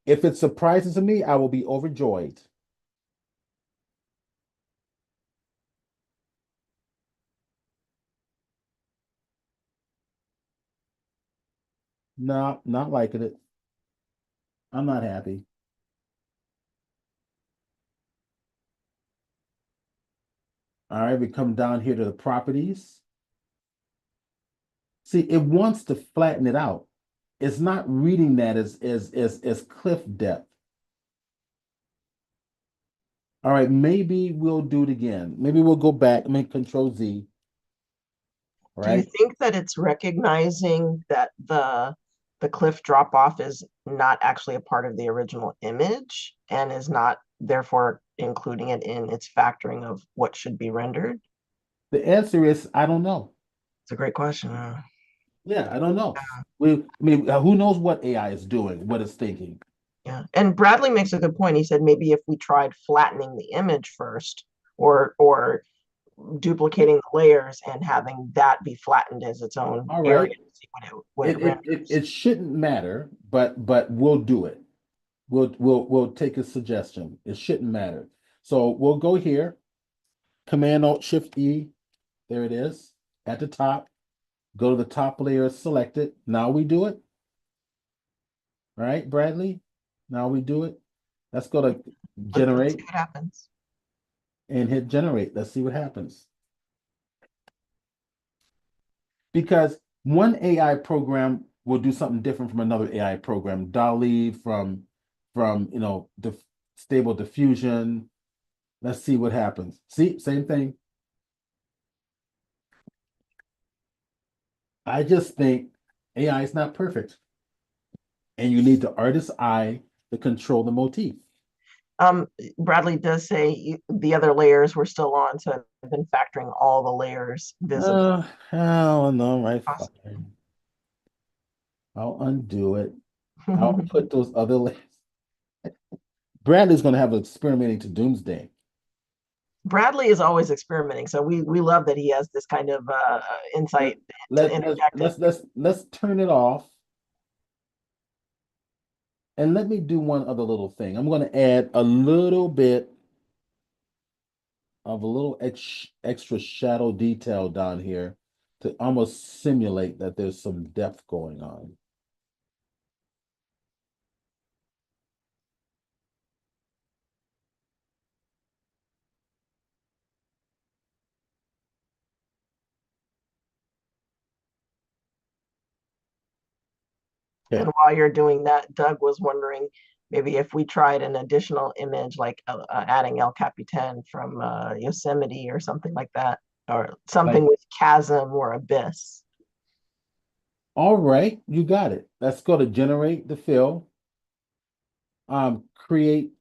If it surprises me, I will be overjoyed. No, not liking it. I'm not happy. All right, we come down here to the properties. See, it wants to flatten it out. It's not reading that as cliff depth. All right, maybe we'll do it again. Maybe we'll go back, make Control Z, Do you right? think that it's recognizing that the cliff drop off is not actually a part of the original image and is not therefore including it in its factoring of what should be rendered? The answer is I don't know. It's a great question. Yeah, I don't know. I mean, who knows what AI is doing, what it's thinking. Yeah. And Bradley makes a good point. He said maybe if we tried flattening the image first or duplicating the layers and having that be flattened as its own All area right. to see what it renders. It shouldn't matter, but we'll do it. We'll take a suggestion. It shouldn't matter. So we'll go here, Command Alt Shift E. There it is at the top. Go to the top layer, select it. Now we do it. Right, Bradley? Now we do it. Let's go to Let's see generate what happens. and hit generate. Let's see what happens. Because one AI program will do something different from another AI program. DALL-E from stable diffusion. Let's see what happens. See, same thing. I just think AI is not perfect. And you need the artist's eye to control the motif. Bradley does say the other layers were still on, so I've been factoring all the layers visible. Oh no, right? Fine. I'll undo it. I'll put those other layers. Bradley's going to have experimenting to doomsday. Bradley is always experimenting, so we love that he has this kind of Let, insight to interject it. let's turn it off. And let me do one other little thing. I'm going to add a little bit of a little extra shadow detail down here to almost simulate that there's some depth going on. Okay, And while you're doing that, Doug was wondering maybe if we tried an additional image, like adding El Capitan from Yosemite or something like that, or something like, with chasm or abyss. all right, you got it. Let's go to generate the fill. Create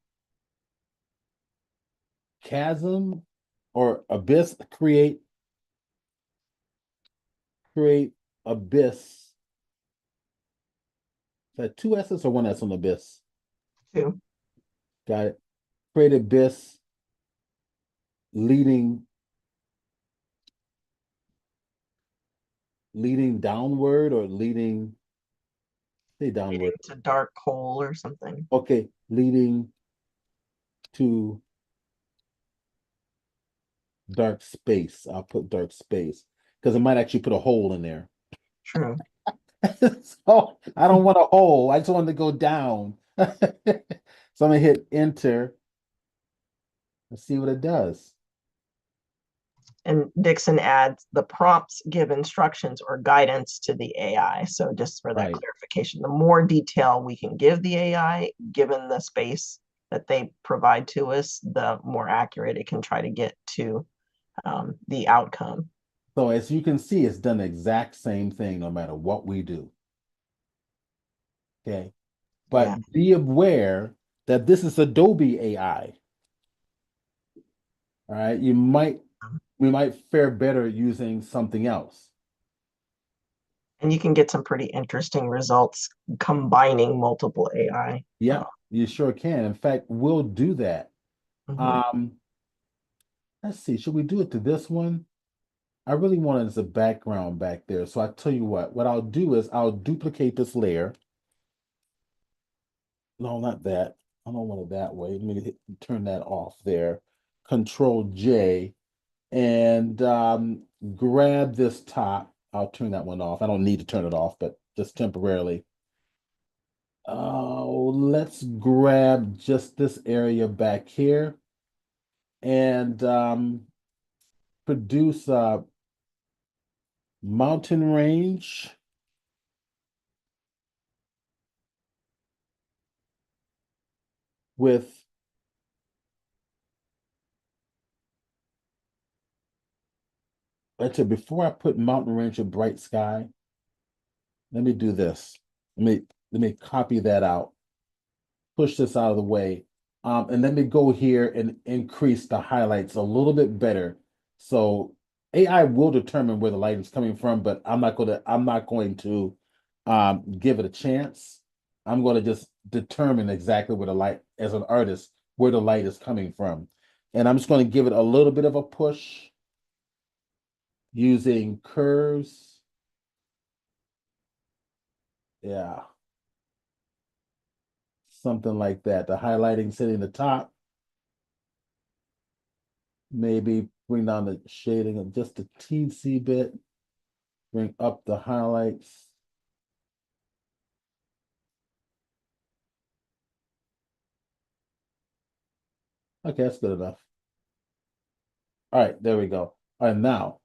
chasm or abyss, create abyss. Is that two S's or one S on abyss? Too. Got it. Create abyss leading downward or leading, say Leading downward. to dark hole or something. Okay, leading to dark space. I'll put dark space because it might actually put a hole in there. True. So I don't want a hole. I just want to go down. So I'm gonna hit enter. Let's see what it does. And Dixon adds the prompts give instructions or guidance to the AI. So just for that Right. clarification, the more detail we can give the AI, given the space that they provide to us, the more accurate it can try to get to the outcome. So as you can see, it's done the exact same thing no matter what we do. Okay. Yeah. But be aware that this is Adobe AI. All right. We might fare better using something else. And you can get some pretty interesting results combining multiple AI. Yeah, you sure can. In fact, we'll do that. Mhm. Um, let's see, should we do it to this one? I really want it as a background back there. So I tell you what I'll do is I'll duplicate this layer. No, not that. I don't want it that way. Let me turn that off there. Control J and grab this top. I'll turn that one off. I don't need to turn it off, but just temporarily. Oh, let's grab just this area back here. And produce a mountain range with actually before I put mountain range of bright sky, let me do this. Let me copy that out, push this out of the way. And let me go here and increase the highlights a little bit better. So AI will determine where the light is coming from, but I'm not going to give it a chance. I'm going to just determine exactly where the light, as an artist, where the light is coming from. And I'm just going to give it a little bit of a push using curves. Yeah, something like that. The highlighting sitting the top. Maybe bring down the shading of just a teensy bit. Bring up the highlights. Okay, that's good enough. All right, there we go. All right, now,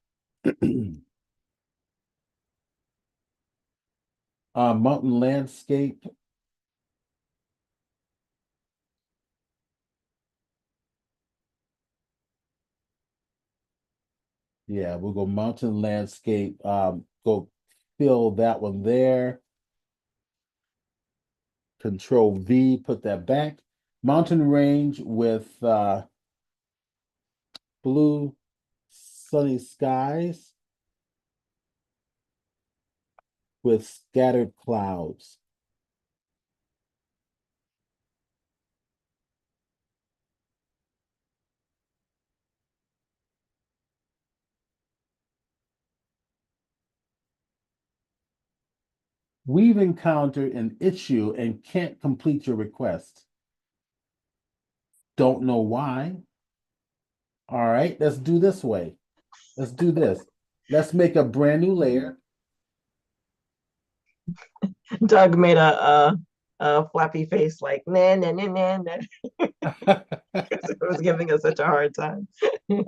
mountain landscape. Yeah, we'll go mountain landscape. Go fill that one there. Control V, put that back. Mountain range with blue sunny skies with scattered clouds. We've encountered an issue and can't complete your request. Don't know why. All right, let's do this way. Let's do this. Let's make a brand new layer. Doug made a flappy face like nah nah nah nah nah because it was giving us such a hard time.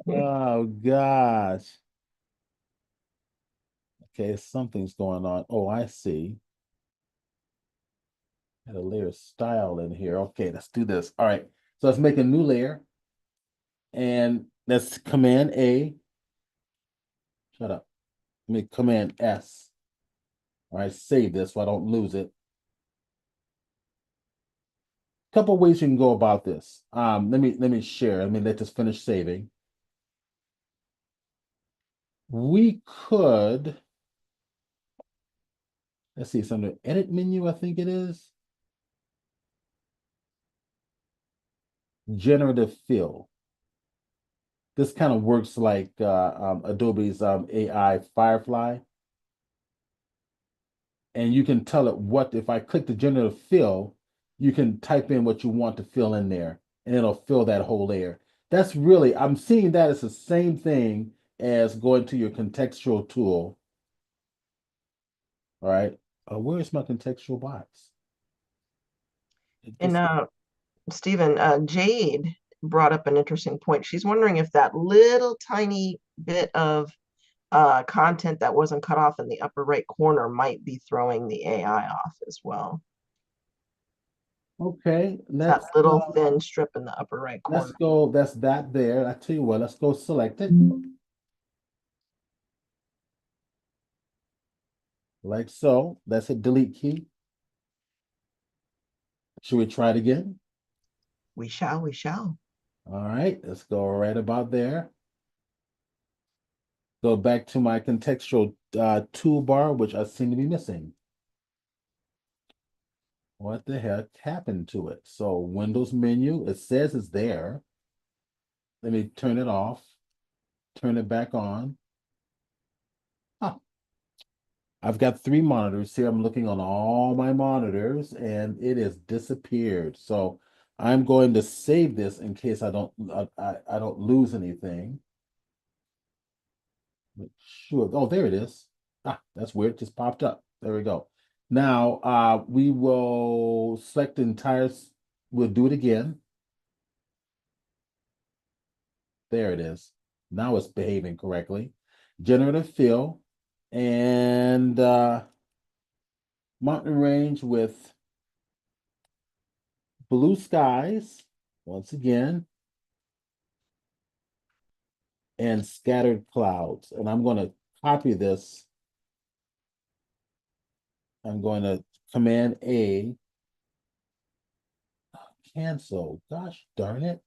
Oh gosh. Okay, something's going on. Oh, I see. Had a layer style in here. Okay, let's do this. All right. So let's make a new layer and let's Command A. Shut up. Let me Command S. All right, save this so I don't lose it. Couple ways you can go about this. Let me share. Let this finish saving. We could, let's see, it's under edit menu, I think it is. Generative fill. This kind of works like Adobe's AI Firefly. And you can tell it what, if I click the generative fill, you can type in what you want to fill in there, and it'll fill that whole layer. That's really, I'm seeing that as the same thing as going to your contextual tool. All right. Where's my contextual box? And Stephen, Jade brought up an interesting point. She's wondering if that little tiny bit of content that wasn't cut off in the upper right corner might be throwing the AI off as well. Okay, That little thin strip in the upper right let's corner. go. That's that there. I tell you what, let's go select it like so. That's a delete key. Should we try it again? We shall, we shall. All right, let's go right about there. Go back to my contextual toolbar, which I seem to be missing. What the heck happened to it? So Windows menu, it says it's there. Let me turn it off, turn it back on. Huh. I've got 3 monitors here. I'm looking on all my monitors and it has disappeared. So I'm going to save this in case I don't lose anything. Sure. Oh, there it is. Ah, that's weird. It just popped up. There we go. Now we will select the entire, we'll do it again. There it is. Now it's behaving correctly. Generative fill and mountain range with blue skies once again and scattered clouds. And I'm going to copy this. I'm going to Command A, cancel. Gosh darn it.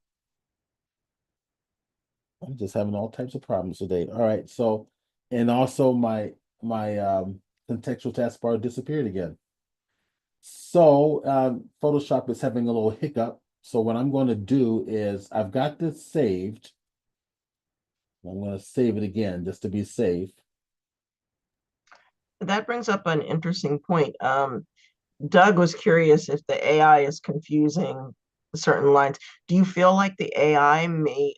I'm just having all types of problems today. All right, so and also my contextual taskbar disappeared again. So Photoshop is having a little hiccup. So what I'm going to do is I've got this saved. I'm going to save it again just to be safe. That brings up an interesting point. Doug was curious if the AI is confusing certain lines. Do you feel like the AI may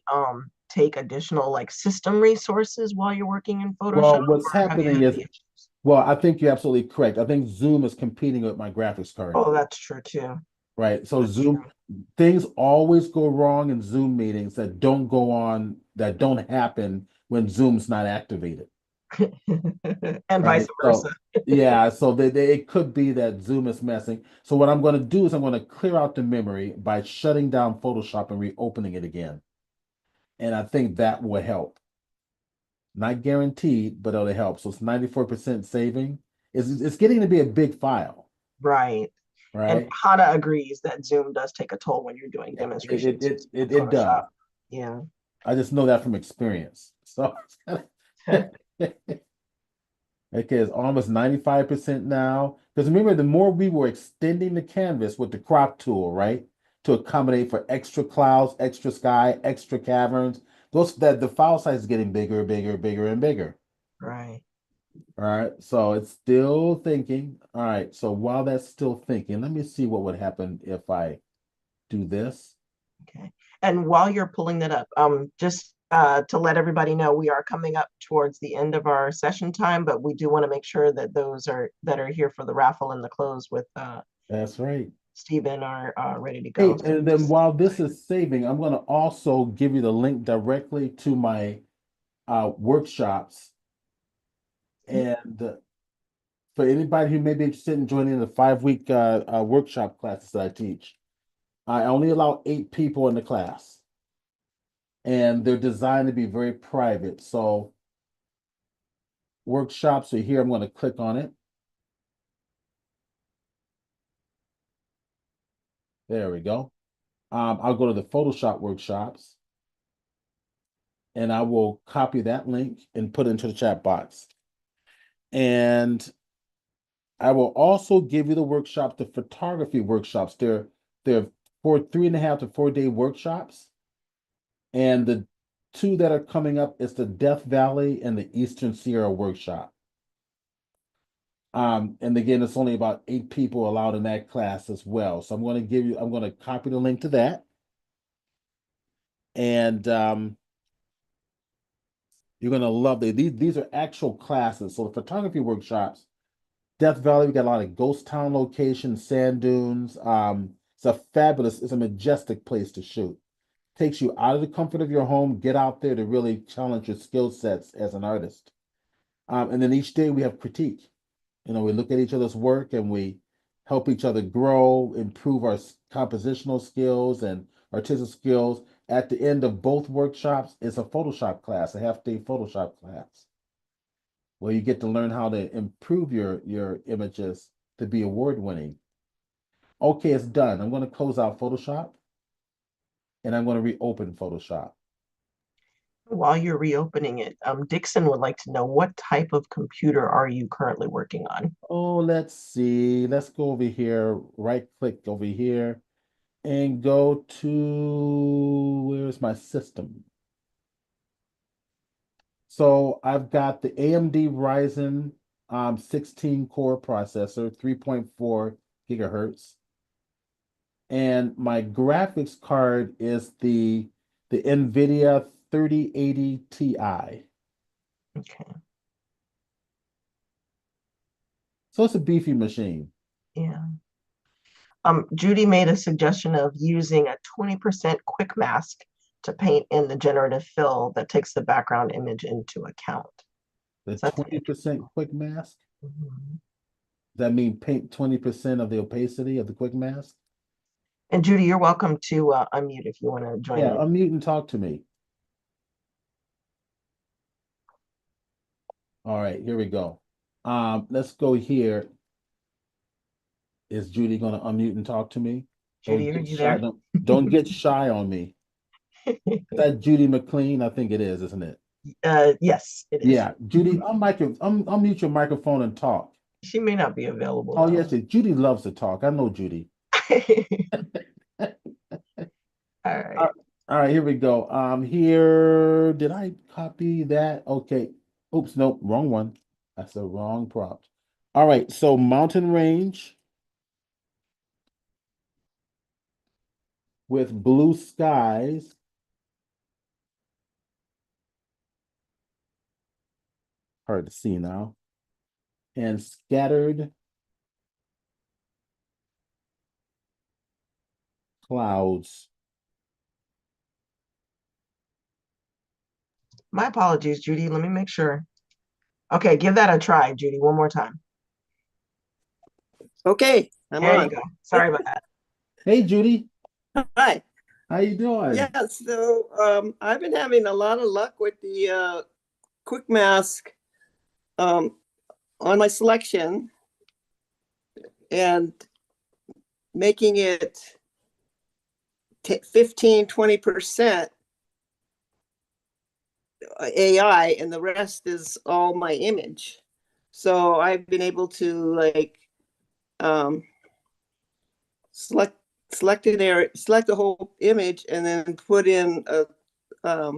take additional like system resources while you're working in Photoshop, Well, what's or have you happening had is, any issues? well, I think you're absolutely correct. I think Zoom is competing with my graphics card, Oh, that's true too. right? So That's Zoom, true. things always go wrong in Zoom meetings that don't go on, that don't happen when Zoom's not activated. And vice Right. versa. So yeah, so it could be that Zoom is messing. So what I'm going to do is I'm going to clear out the memory by shutting down Photoshop and reopening it again. And I think that will help. Not guaranteed, but it'll help. So it's 94% saving. It's getting to be a big file, Right. And right? Hana agrees that Zoom does take a toll when you're doing It it demonstrations it using it, it does. Photoshop. Yeah. I just know that from experience. So okay, it's almost 95% now. Because remember, the more we were extending the canvas with the crop tool, right? To accommodate for extra clouds, extra sky, extra caverns, those that the file size is getting bigger, bigger, bigger, and bigger. Right. All right. So it's still thinking. All right. So while that's still thinking, let me see what would happen if I do this. Okay. And while you're pulling that up, just to let everybody know, we are coming up towards the end of our session time, but we do want to make sure that those are that are here for the raffle and the close with That's right. Stephen are ready to go. Hey, So and then just while this is saving, I'm going to also give you the link directly to my workshops. And for anybody who may be interested in joining the 5-week workshop classes that I teach, I only allow 8 people in the class, and they're designed to be very private. So workshops are here. I'm going to click on it. There we go. I'll go to the Photoshop workshops, and I will copy that link and put it into the chat box. And I will also give you the workshops, the photography workshops. They're for 3.5 to 4 day workshops. And the two that are coming up is the Death Valley and the Eastern Sierra workshop. And again, it's only about 8 people allowed in that class as well. So I'm going to copy the link to that. And you're going to love it. These are actual classes. So the photography workshops, Death Valley, we got a lot of ghost town locations, sand dunes. It's a majestic place to shoot. Takes you out of the comfort of your home, get out there to really challenge your skill sets as an artist. And then each day we have critique. We look at each other's work and we help each other grow, improve our compositional skills and artistic skills. At the end of both workshops, it's a Photoshop class, a half-day Photoshop class, where you get to learn how to improve your images to be award winning. Okay, it's done. I'm going to close out Photoshop and I'm going to reopen Photoshop. while you're reopening it, Dixon would like to know what type of computer are you currently working on? Oh, let's see. Let's go over here, right click over here and go to where's my system? So I've got the AMD Ryzen 16 core processor, 3.4 gigahertz. And my graphics card is the NVIDIA 3080 Ti. Okay. So it's a beefy machine. Yeah. Judy made a suggestion of using a 20% quick mask to paint in the generative fill that takes the background image into account. The So that's 20% quick mask? Mhm. Does that mean paint 20% of the opacity of the quick mask? And Judy, you're welcome to unmute if you want to join Yeah, in. unmute and talk to me. All right, here we go. Let's go here. Is Judy going to unmute and talk to me? Don't Judy, are get you shy. there? Don't get shy on me. Is that Judy McLean? I think it is, isn't it? Yes, it is. Yeah, Judy, unmute your microphone and talk. She may not be available Oh, though. yes, Judy loves to talk. I know Judy. All right. All right, here we go. Here, did I copy that? Okay. Oops, nope, wrong one. That's the wrong prompt. All right, so mountain range with blue skies. Hard to see now. And scattered clouds. My apologies, Judy. Let me make sure. Okay, give that a try, Judy, one more time. Okay, I'm There you on. go. Sorry about that. Hey, Judy, Hi. how you doing? Yeah, so I've been having a lot of luck with the quick mask on my selection and making it 15, 20% AI and the rest is all my image. So I've been able to like um, select an area, select the whole image and then put in a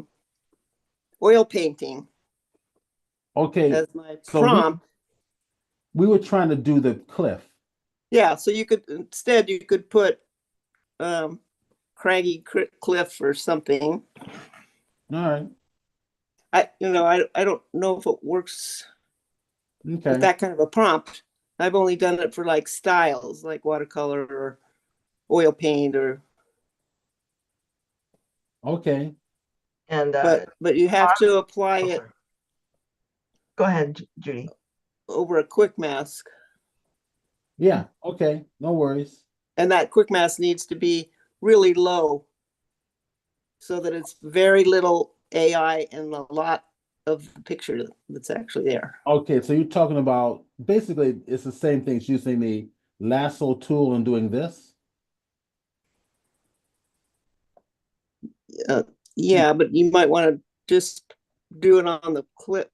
oil painting Okay, as my so prompt. we were trying to do the cliff. Yeah, so you could instead you could put craggy cliff or something. All right. I don't know if it works with Okay. that kind of a prompt. I've only done it for like styles, like watercolor or oil paint or. Okay. And But you have to apply it go ahead, Judy. over a quick mask, Yeah. Okay. No worries. and that quick mask needs to be really low so that it's very little AI and a lot of the picture that's actually there. Okay, so you're talking about basically it's the same thing. It's using the lasso tool and doing this. Yeah, but you might want to just do it on the clip.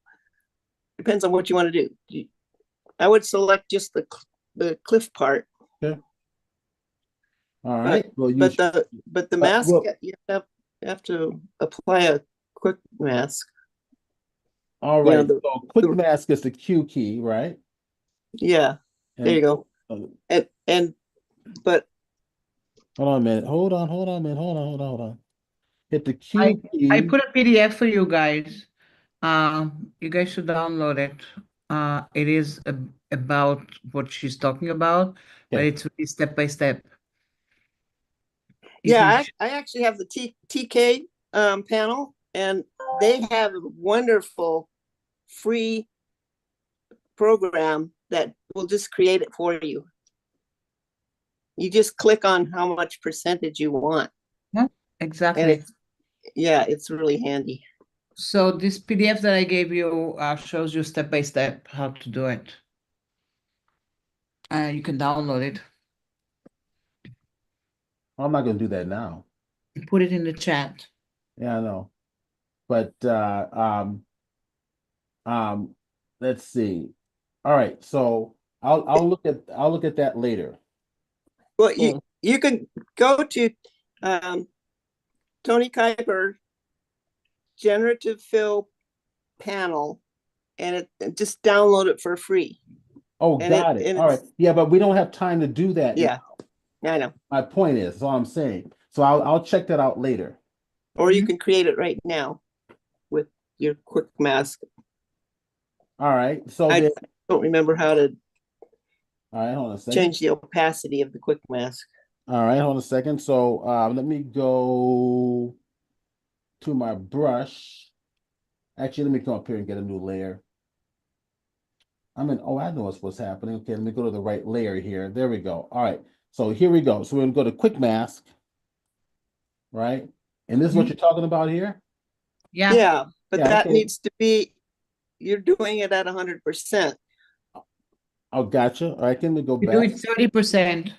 Depends on what you want to do. I would select just the cliff part. Okay. All right. Well, but the mask well, you have to apply a quick mask. all You know, right. So quick mask is the Q key, right? Yeah. And, there you go. But hold on a minute. Hold on a minute. Hold on. Hit the I Q key. put a PDF for you guys. You guys should download it. It is about what she's talking about, but Okay. it's really step by step. yeah, I actually have the TK panel, and they have a wonderful free program that will just create it for you. You just click on how much percentage you want. Yeah, And exactly. it's really handy. So this PDF that I gave you shows you step by step how to do it. You can download it. I'm not going to do that now. Put it in the chat. Yeah, I know. But let's see. All right, so I'll look at that later. Well, you can go to Tony Kuiper generative fill panel and just download it for free. Oh, And got it. All right. Yeah, but we don't have time to do that. Yeah, now. I know. My point is, that's all I'm saying. So I'll check that out later. Or you can create it right now with your quick mask. All right. So I then, don't remember how to all right, hold on a second. change the opacity of the quick mask. All right, hold on a second. So let me go. to my brush. Actually, let me come up here and get a new layer. Oh, I know what's happening. Okay, let me go to the right layer here. There we go. All right, so here we go. So we're gonna go to quick mask, right? And this is what you're talking about here? Yeah. Yeah, but Yeah, that okay. needs to be, you're doing it at 100%. Oh, gotcha. All right, can we go You do back? it 30%.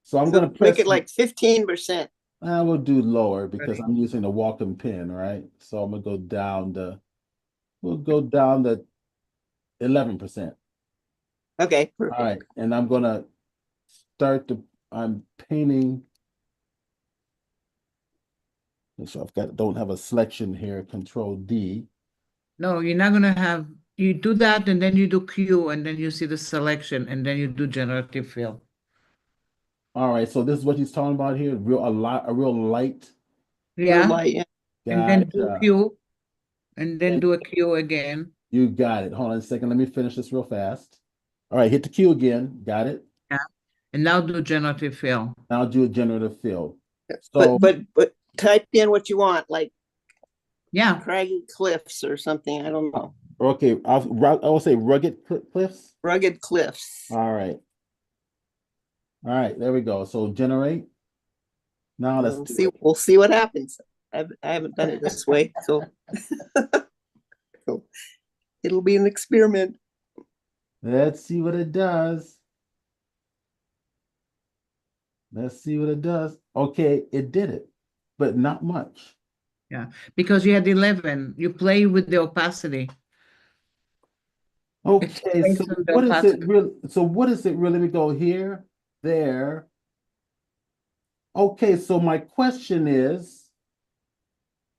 So I'm So gonna make press. it like 15%. I will do lower because Right. I'm using the Wacom pen, right? So I'm gonna go down to. We'll go down to 11%. Okay, All perfect. right, and I'm gonna start to. I'm painting. So don't have a selection here. Control D. No, you're not gonna have, you do that and then you do Q and then you see the selection and then you do generative fill. All right, so this is what he's talking about here. A real light. Real Yeah, light, yeah. and then do Gotcha. Q and then And do a Q again. you got it. Hold on a second. Let me finish this real fast. All right, hit the Q again. Got it. Yeah, and now do generative fill. Now do a generative fill. But So but type in what you want, like Yeah, craggy cliffs or something. I don't know. okay, I'll say rugged cliffs. Rugged cliffs. All right. All right, there we go. So generate. Now let's We'll do see. it. We'll see what happens. I haven't done it this way, so it'll be an experiment. Let's see what it does. Let's see what it does. Okay, it did it, but not much. yeah, because you had 11. You play with the opacity. It's Okay, so based on the what is it opacity. really? So what is it really? Let me go here, there. Okay, so my question is,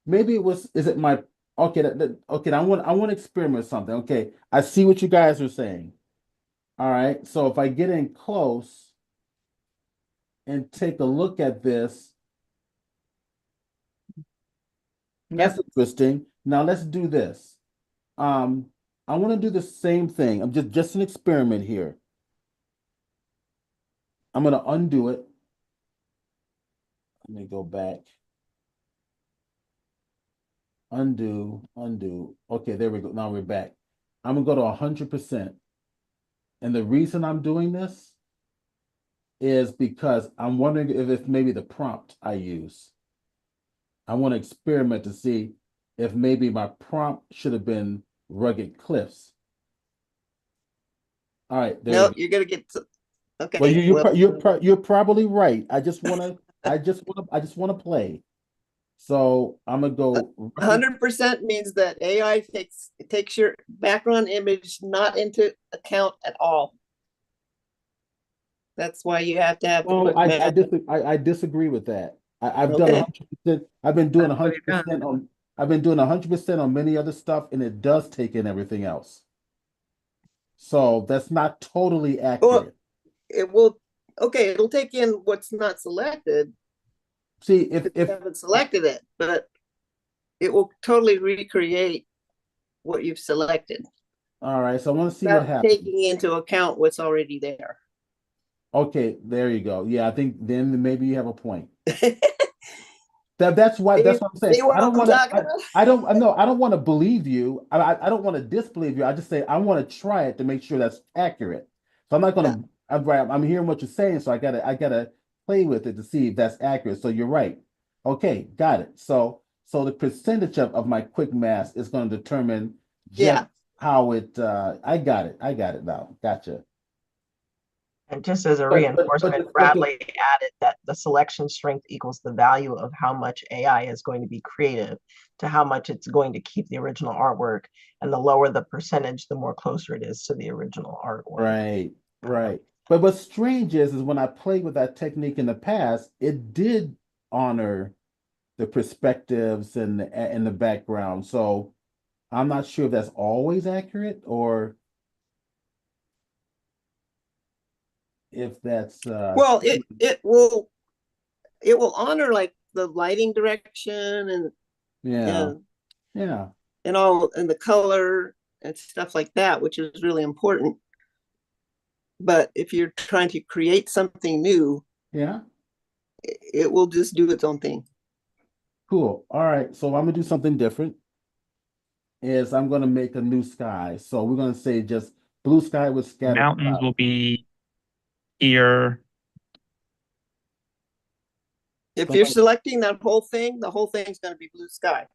maybe is it my, okay, okay, I want to experiment with something. Okay, I see what you guys are saying. All right, so if I get in close and take a look at this, that's Yep. interesting. Now let's do this. Um, I want to do the same thing. I'm just an experiment here. I'm gonna undo it. Let me go back. Undo, undo. Okay, there we go. Now we're back. I'm gonna go to 100%. And the reason I'm doing this is because I'm wondering if it's maybe the prompt I use. I want to experiment to see if maybe my prompt should have been rugged cliffs. All right, there we No, go. you're gonna get to, okay. Well, Well, you're probably right. I just wanna play. So I'm gonna go rugged. 100% means that AI takes your background image not into account at all. That's why you have to have the Well, quick match. I disagree with that. I've done Okay. 100%. I've been doing That's what it does. 100% on. I've been doing 100% on many other stuff, and it does take in everything else. So that's not totally Well, accurate. it will. Okay, it'll take in what's not selected See, because you haven't selected it, but it will totally recreate what you've selected all right. So I want to see what without happens. taking into account what's already there. Okay, there you go. Yeah, I think then maybe you have a point. That's why that's what I'm saying. See what I don't I'm want to. talking about? I don't. No, I don't want to believe you. I don't want to disbelieve you. I just say I want to try it to make sure that's accurate. So I'm not going Yeah. to. I'm hearing what you're saying, so I gotta play with it to see if that's accurate. So you're right. Okay, got it. So the percentage of my quick mass is going to determine just Yeah. how it. I got it. I got it now. Gotcha. And just as a But reinforcement, but Bradley added that the selection strength equals the value of how much AI is going to be creative to how much it's going to keep the original artwork. And the lower the percentage, the more closer it is to the original artwork. right, right. But what's strange is when I played with that technique in the past, it did honor the perspectives and the background. So I'm not sure if that's always accurate or if that's Well, it will honor like the lighting direction yeah, and yeah, and all and the color and stuff like that, which is really important. But if you're trying to create something new, yeah. it will just do its own thing. Cool. All right. So I'm gonna do something different. Is I'm gonna make a new sky. So we're gonna say just blue sky with scattered Mountains clouds. will be here. If you're Somebody- selecting that whole thing, the whole thing's gonna be blue sky.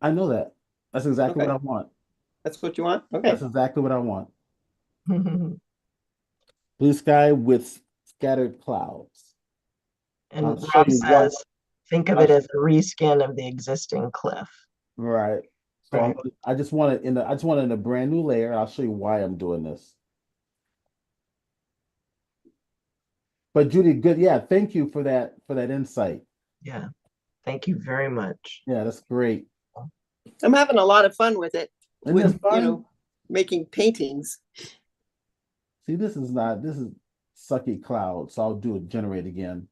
I know that. That's exactly what Okay. I want. That's what you want? Okay. That's exactly what I want. Blue sky with scattered clouds. And I'll show Rob you why. says, think of I'll it as a reskin of the existing cliff. Right. So Right. I just want it in the I just want it in a brand new layer. I'll show you why I'm doing this. But Judy, good. Yeah, thank you for that insight. Yeah. Thank you very much. Yeah, that's great. I'm having a lot of fun with it, Isn't this with, fun? making paintings. See, this is sucky cloud, so I'll do it generate again.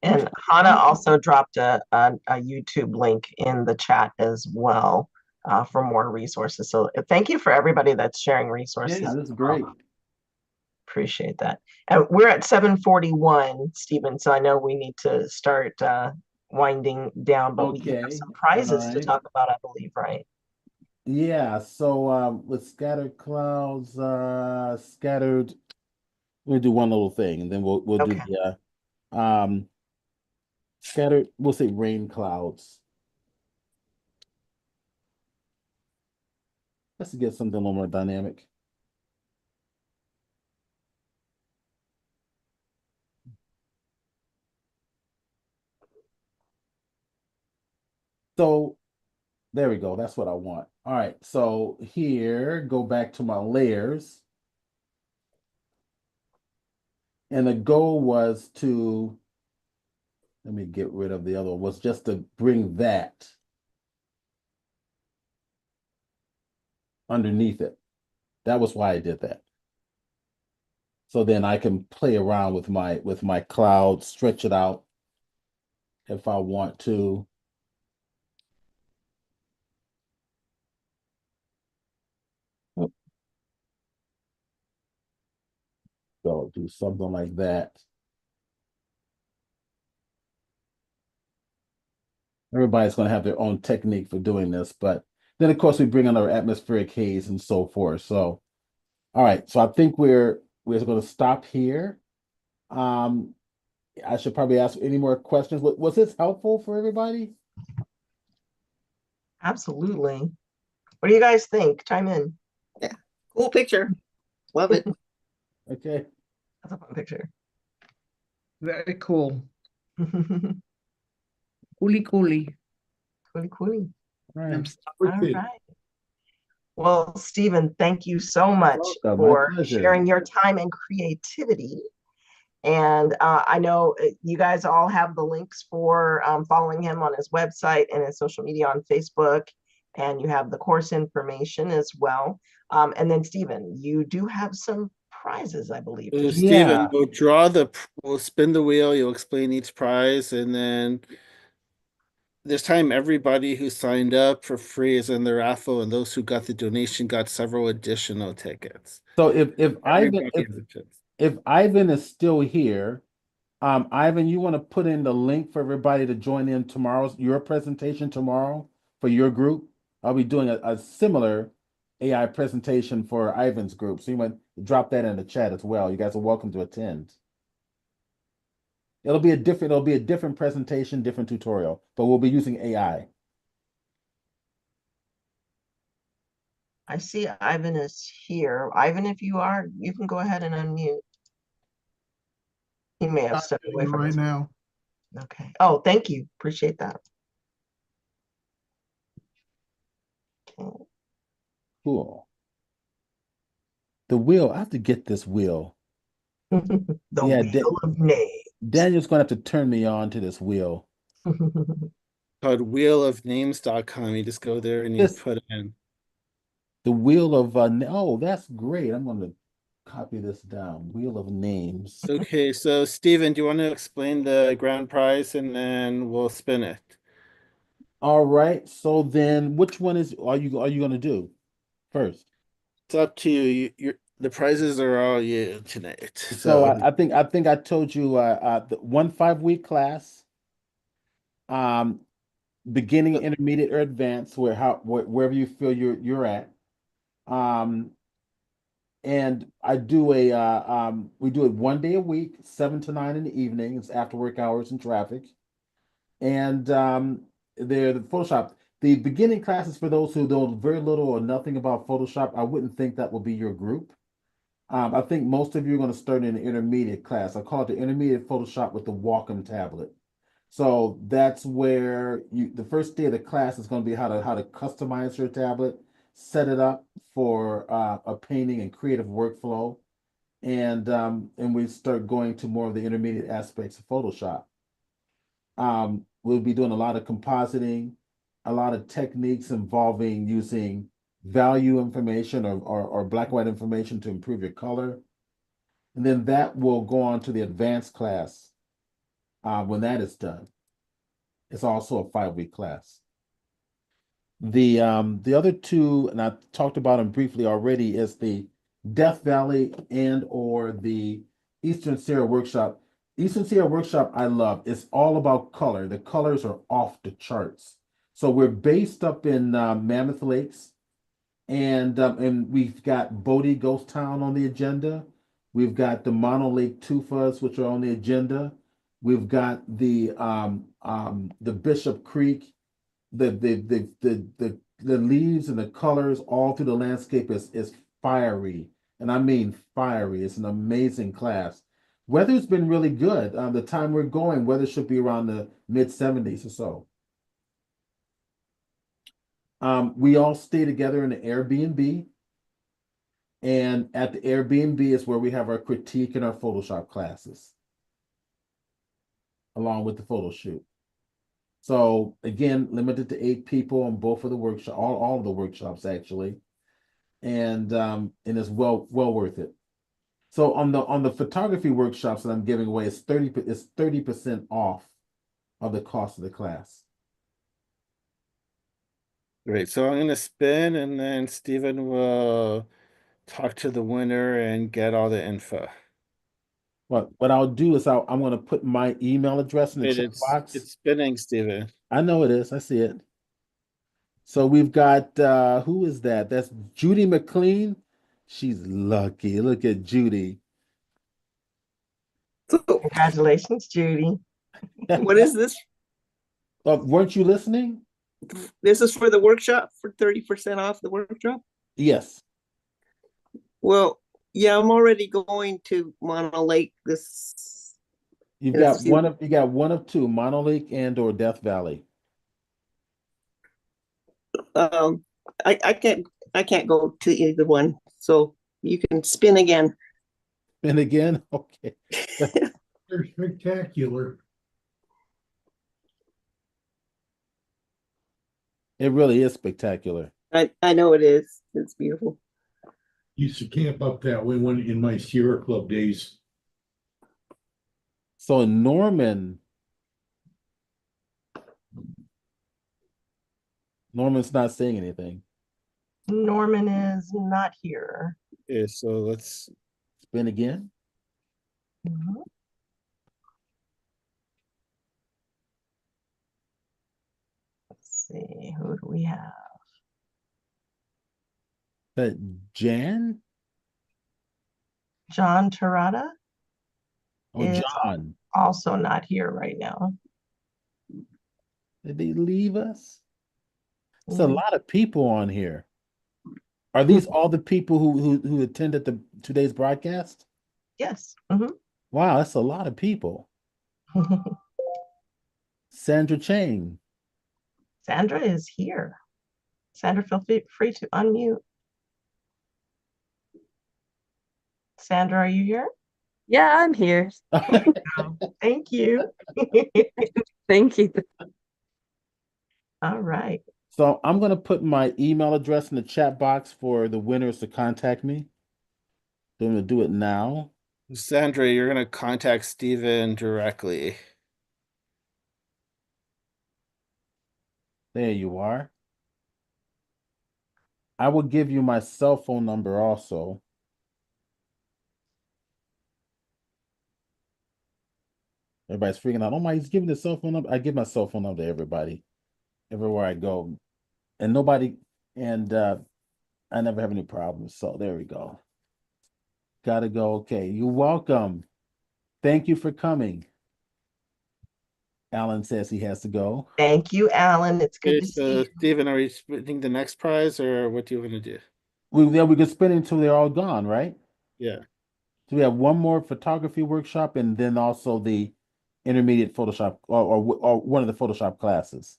And Hannah also dropped a YouTube link in the chat as well for more resources. So thank you for everybody that's sharing resources. Yeah, this is great. Appreciate that. And we're at 7:41, Stephen. So I know we need to start winding down, but we do have Okay. some prizes All to right. talk about, I believe, right? Yeah, so with scattered clouds, scattered, we'll do one little thing and then we'll do Okay. the scattered, we'll say rain clouds. Let's get something a little more dynamic. So there we go. That's what I want. All right. So here, go back to my layers. And the goal was to, let me get rid of the other one, was just to bring that underneath it. That was why I did that. So then I can play around with my cloud, stretch it out if I want to. So do something like that. Everybody's going to have their own technique for doing this, but then of course we bring in our atmospheric haze and so forth. So, all right. So I think we're going to stop here. I should probably ask any more questions. Was this helpful for everybody? Absolutely. What do you guys think? Chime in. Yeah. Cool picture. Love it. Okay. That's a fun picture. Very cool. Coolie, Coolie. coolie. All right. All right. Well, Stephen, thank you so much Welcome. My for pleasure. sharing your time and creativity. And I know you guys all have the links for following him on his website and his social media on Facebook. And you have the course information as well. And then, Stephen, you do have some prizes, I believe. So to Stephen, we'll spin the wheel, you'll explain each prize, and then this time everybody who signed up for free is in the raffle, and those who got the donation got several additional tickets. So if Everybody has a chance. if Ivan is still here, Ivan, you want to put in the link for everybody to join in your presentation tomorrow for your group? I'll be doing a similar AI presentation for Ivan's group. So you might drop that in the chat as well. You guys are welcome to attend. It'll be a different presentation, different tutorial, but we'll be using AI. I see Ivan is here. Ivan, if you are, you can go ahead and unmute. He may have stepped away from right his. now. Okay. Oh, thank you. Appreciate that. Okay. Cool. The wheel, I have to get this wheel. The Yeah, wheel of names. Daniel's gonna have to turn me on to this wheel. Called wheelofnames.com. You just go there and you put in. The wheel of oh, that's great. I'm gonna copy this down. Wheel of names. Okay, so Stephen, do you want to explain the grand prize and then we'll spin it? All right. So then which one are you gonna do first? It's up to you. The prizes are all you tonight. So So I think I told you the 1 5 week class, um, beginning, intermediate, or advanced, wherever you feel you're at. Um, and I do we do it 1 day a week, 7 to 9 in the evening. It's after work hours and traffic. And they're the Photoshop. The beginning classes for those who know very little or nothing about Photoshop, I wouldn't think that will be your group. I think most of you are going to start in the intermediate class. I call it the intermediate Photoshop with the Wacom tablet. So that's where the first day of the class is going to be how to customize your tablet, set it up for a painting and creative workflow, and we start going to more of the intermediate aspects of Photoshop. We'll be doing a lot of compositing, a lot of techniques involving using value information or black and white information to improve your color. And then that will go on to the advanced class when that is done. It's also a 5 week class. The other two, and I talked about them briefly already, is the Death Valley and or the Eastern Sierra Workshop. Eastern Sierra Workshop I love. It's all about color. The colors are off the charts. So we're based up in Mammoth Lakes, and we've got Bodie Ghost Town on the agenda. We've got the Mono Lake Tufas, which are on the agenda. We've got the Bishop Creek, the leaves and the colors all through the landscape is fiery, and I mean fiery. It's an amazing class. Weather's been really good. The time we're going, weather should be around the mid 70s or so. We all stay together in the Airbnb, and at the Airbnb is where we have our critique and our Photoshop classes, along with the photo shoot. So again, limited to 8 people on both of the workshop, all of the workshops actually, and it's well worth it. So on the photography workshops that I'm giving away, it's 30% off of the cost of the class. great. So I'm gonna spin, and then Stephen will talk to the winner and get all the info. What I'll do is I'm going to put my email address in the Wait, chat box. it's spinning, Stephen. I know it is. I see it. So we've got who is that? That's Judy McLean. She's lucky. Look at Judy. So Congratulations, Judy. what is this? Weren't you listening? This is for the workshop for 30% off the workshop? Yes. Well, yeah, I'm already going to Mono Lake this. You've in a got few- one of two, Mono Lake and or Death Valley. I can't go to either one. So you can spin again. And again, okay. They're spectacular. It really is spectacular. I know it is. It's beautiful. Used to camp up that way when in my Sierra Club days. So Norman's not saying anything. Norman is not here. Okay, so let's Spin again. Mhm. Let's see, who do we have? That Jan? John Terada Oh, is John. also not here right now. Did they leave us? It's a Mm. lot of people on here. Are these all the people who attended today's broadcast? Yes. Mhm. Wow, that's a lot of people. Sandra Chang. Sandra is here. Sandra, feel free to unmute. Sandra, are you here? Yeah, I'm here. Thank you. Thank you. All right. So I'm going to put my email address in the chat box for the winners to contact me. I'm going to do it now. Sandra, you're gonna contact Stephen directly. There you are. I will give you my cell phone number also. Everybody's freaking out. Oh my, he's giving his cell phone number. I give my cell phone number to everybody, everywhere I go. And nobody, and I never have any problems. So there we go. Gotta go. Okay. You're welcome. Thank you for coming. Alan says he has to go. Thank you, Alan. It's good Okay, to see so you. Stephen, are we splitting the next prize or what do you want to do? We can spin it until they're all gone, right? Yeah. So we have one more photography workshop and then also the intermediate Photoshop or one of the Photoshop classes.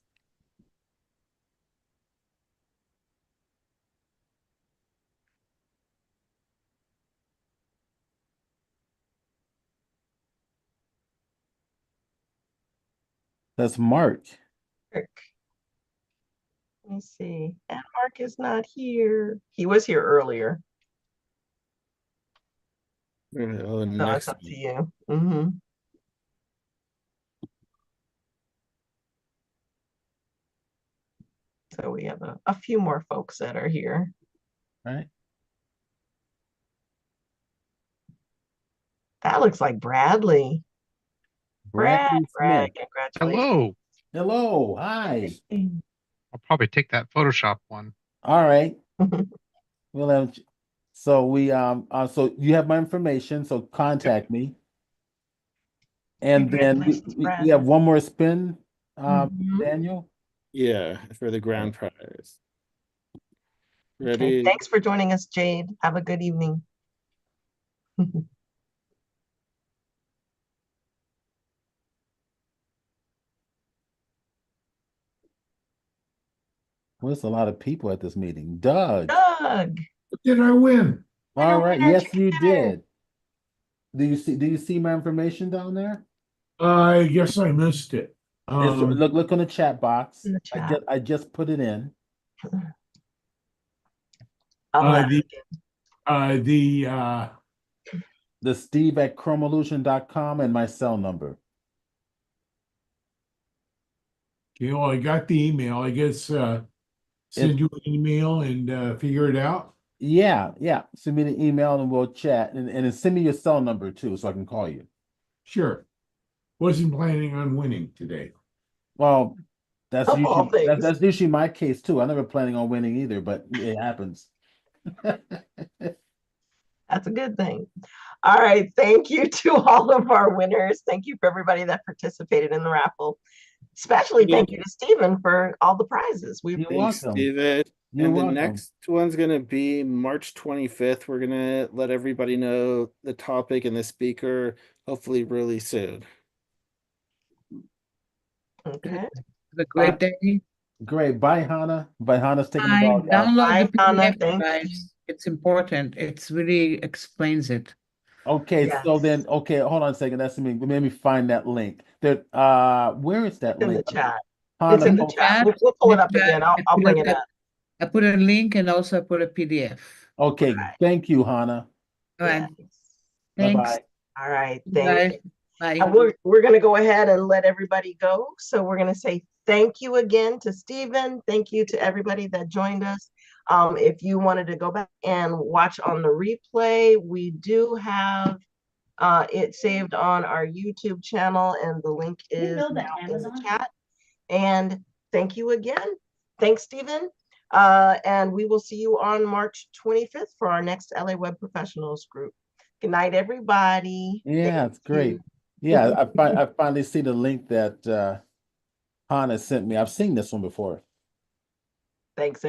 That's Mark. Mark. Let me see. And Mark is not here. He was here earlier. Oh, So it's next up to one. you. Mm-hmm. So we have a few more folks that are here. Right. That looks like Bradley. Bradley Brad, Smith. congratulations. Hello. Hello. Hi. I'll probably take that Photoshop one. All right. Well, so we so you have my information, so contact me. And then Congratulations, we have Brad. one more spin, Mhm. Daniel. Yeah, for the grand prize. Okay, Ready? thanks for joining us, Jade. Have a good evening. Well, there's a lot of people at this meeting. Doug. Doug, Did I win? All right. winner, Yes, chicken you dinner. did. Do you see my information down there? I guess I missed it. Look on the chat box. In the chat. I just put it in. I'll the The Steve@chromeillusion.com and my cell number. okay, well, I got the email. I guess send you an email and figure it out. Yeah. Send me the email and we'll chat. And then send me your cell number too, so I can call you. Sure. Wasn't planning on winning today. Well, that's Of all usually things. that's usually my case too. I'm never planning on winning either, but it happens. That's a good thing. All right. Thank you to all of our winners. Thank you for everybody that participated in the raffle. Especially thank you to Stephen for all the prizes. We You're Thanks, welcome. David. You're And the welcome. next one's gonna be March 25th. We're gonna let everybody know the topic and the speaker, hopefully really soon. Okay. Have a great day. Great. Bye, Hannah. Bye, Hannah's taking the I dog out. download the Bye, Hannah. PDF, Thank you. guys. It's important. It's really explains it. Okay, Yes. so then hold on a second. That's me. Let me find that link. There, where is that It's in the link? chat. Hannah, It's in the post- chat. We'll pull it up again. I'll bring it up. I put a link and also I put a PDF. Okay, Right. thank you, Hannah. All right. Yes. Thanks. Bye-bye. All right. Bye. Thank you. Bye. And we're going to go ahead and let everybody go. So we're going to say thank you again to Stephen. Thank you to everybody that joined us. If you wanted to go back and watch on the replay, we do have it saved on our YouTube channel, and the link is now in the chat. And thank you again. Thanks, Stephen. And we will see you on March 25th for our next LA Web Professionals group. Good night, everybody. Yeah, Thank it's great. you. Yeah, I finally see the link that Hannah sent me. I've seen this one before. Thanks, everybody.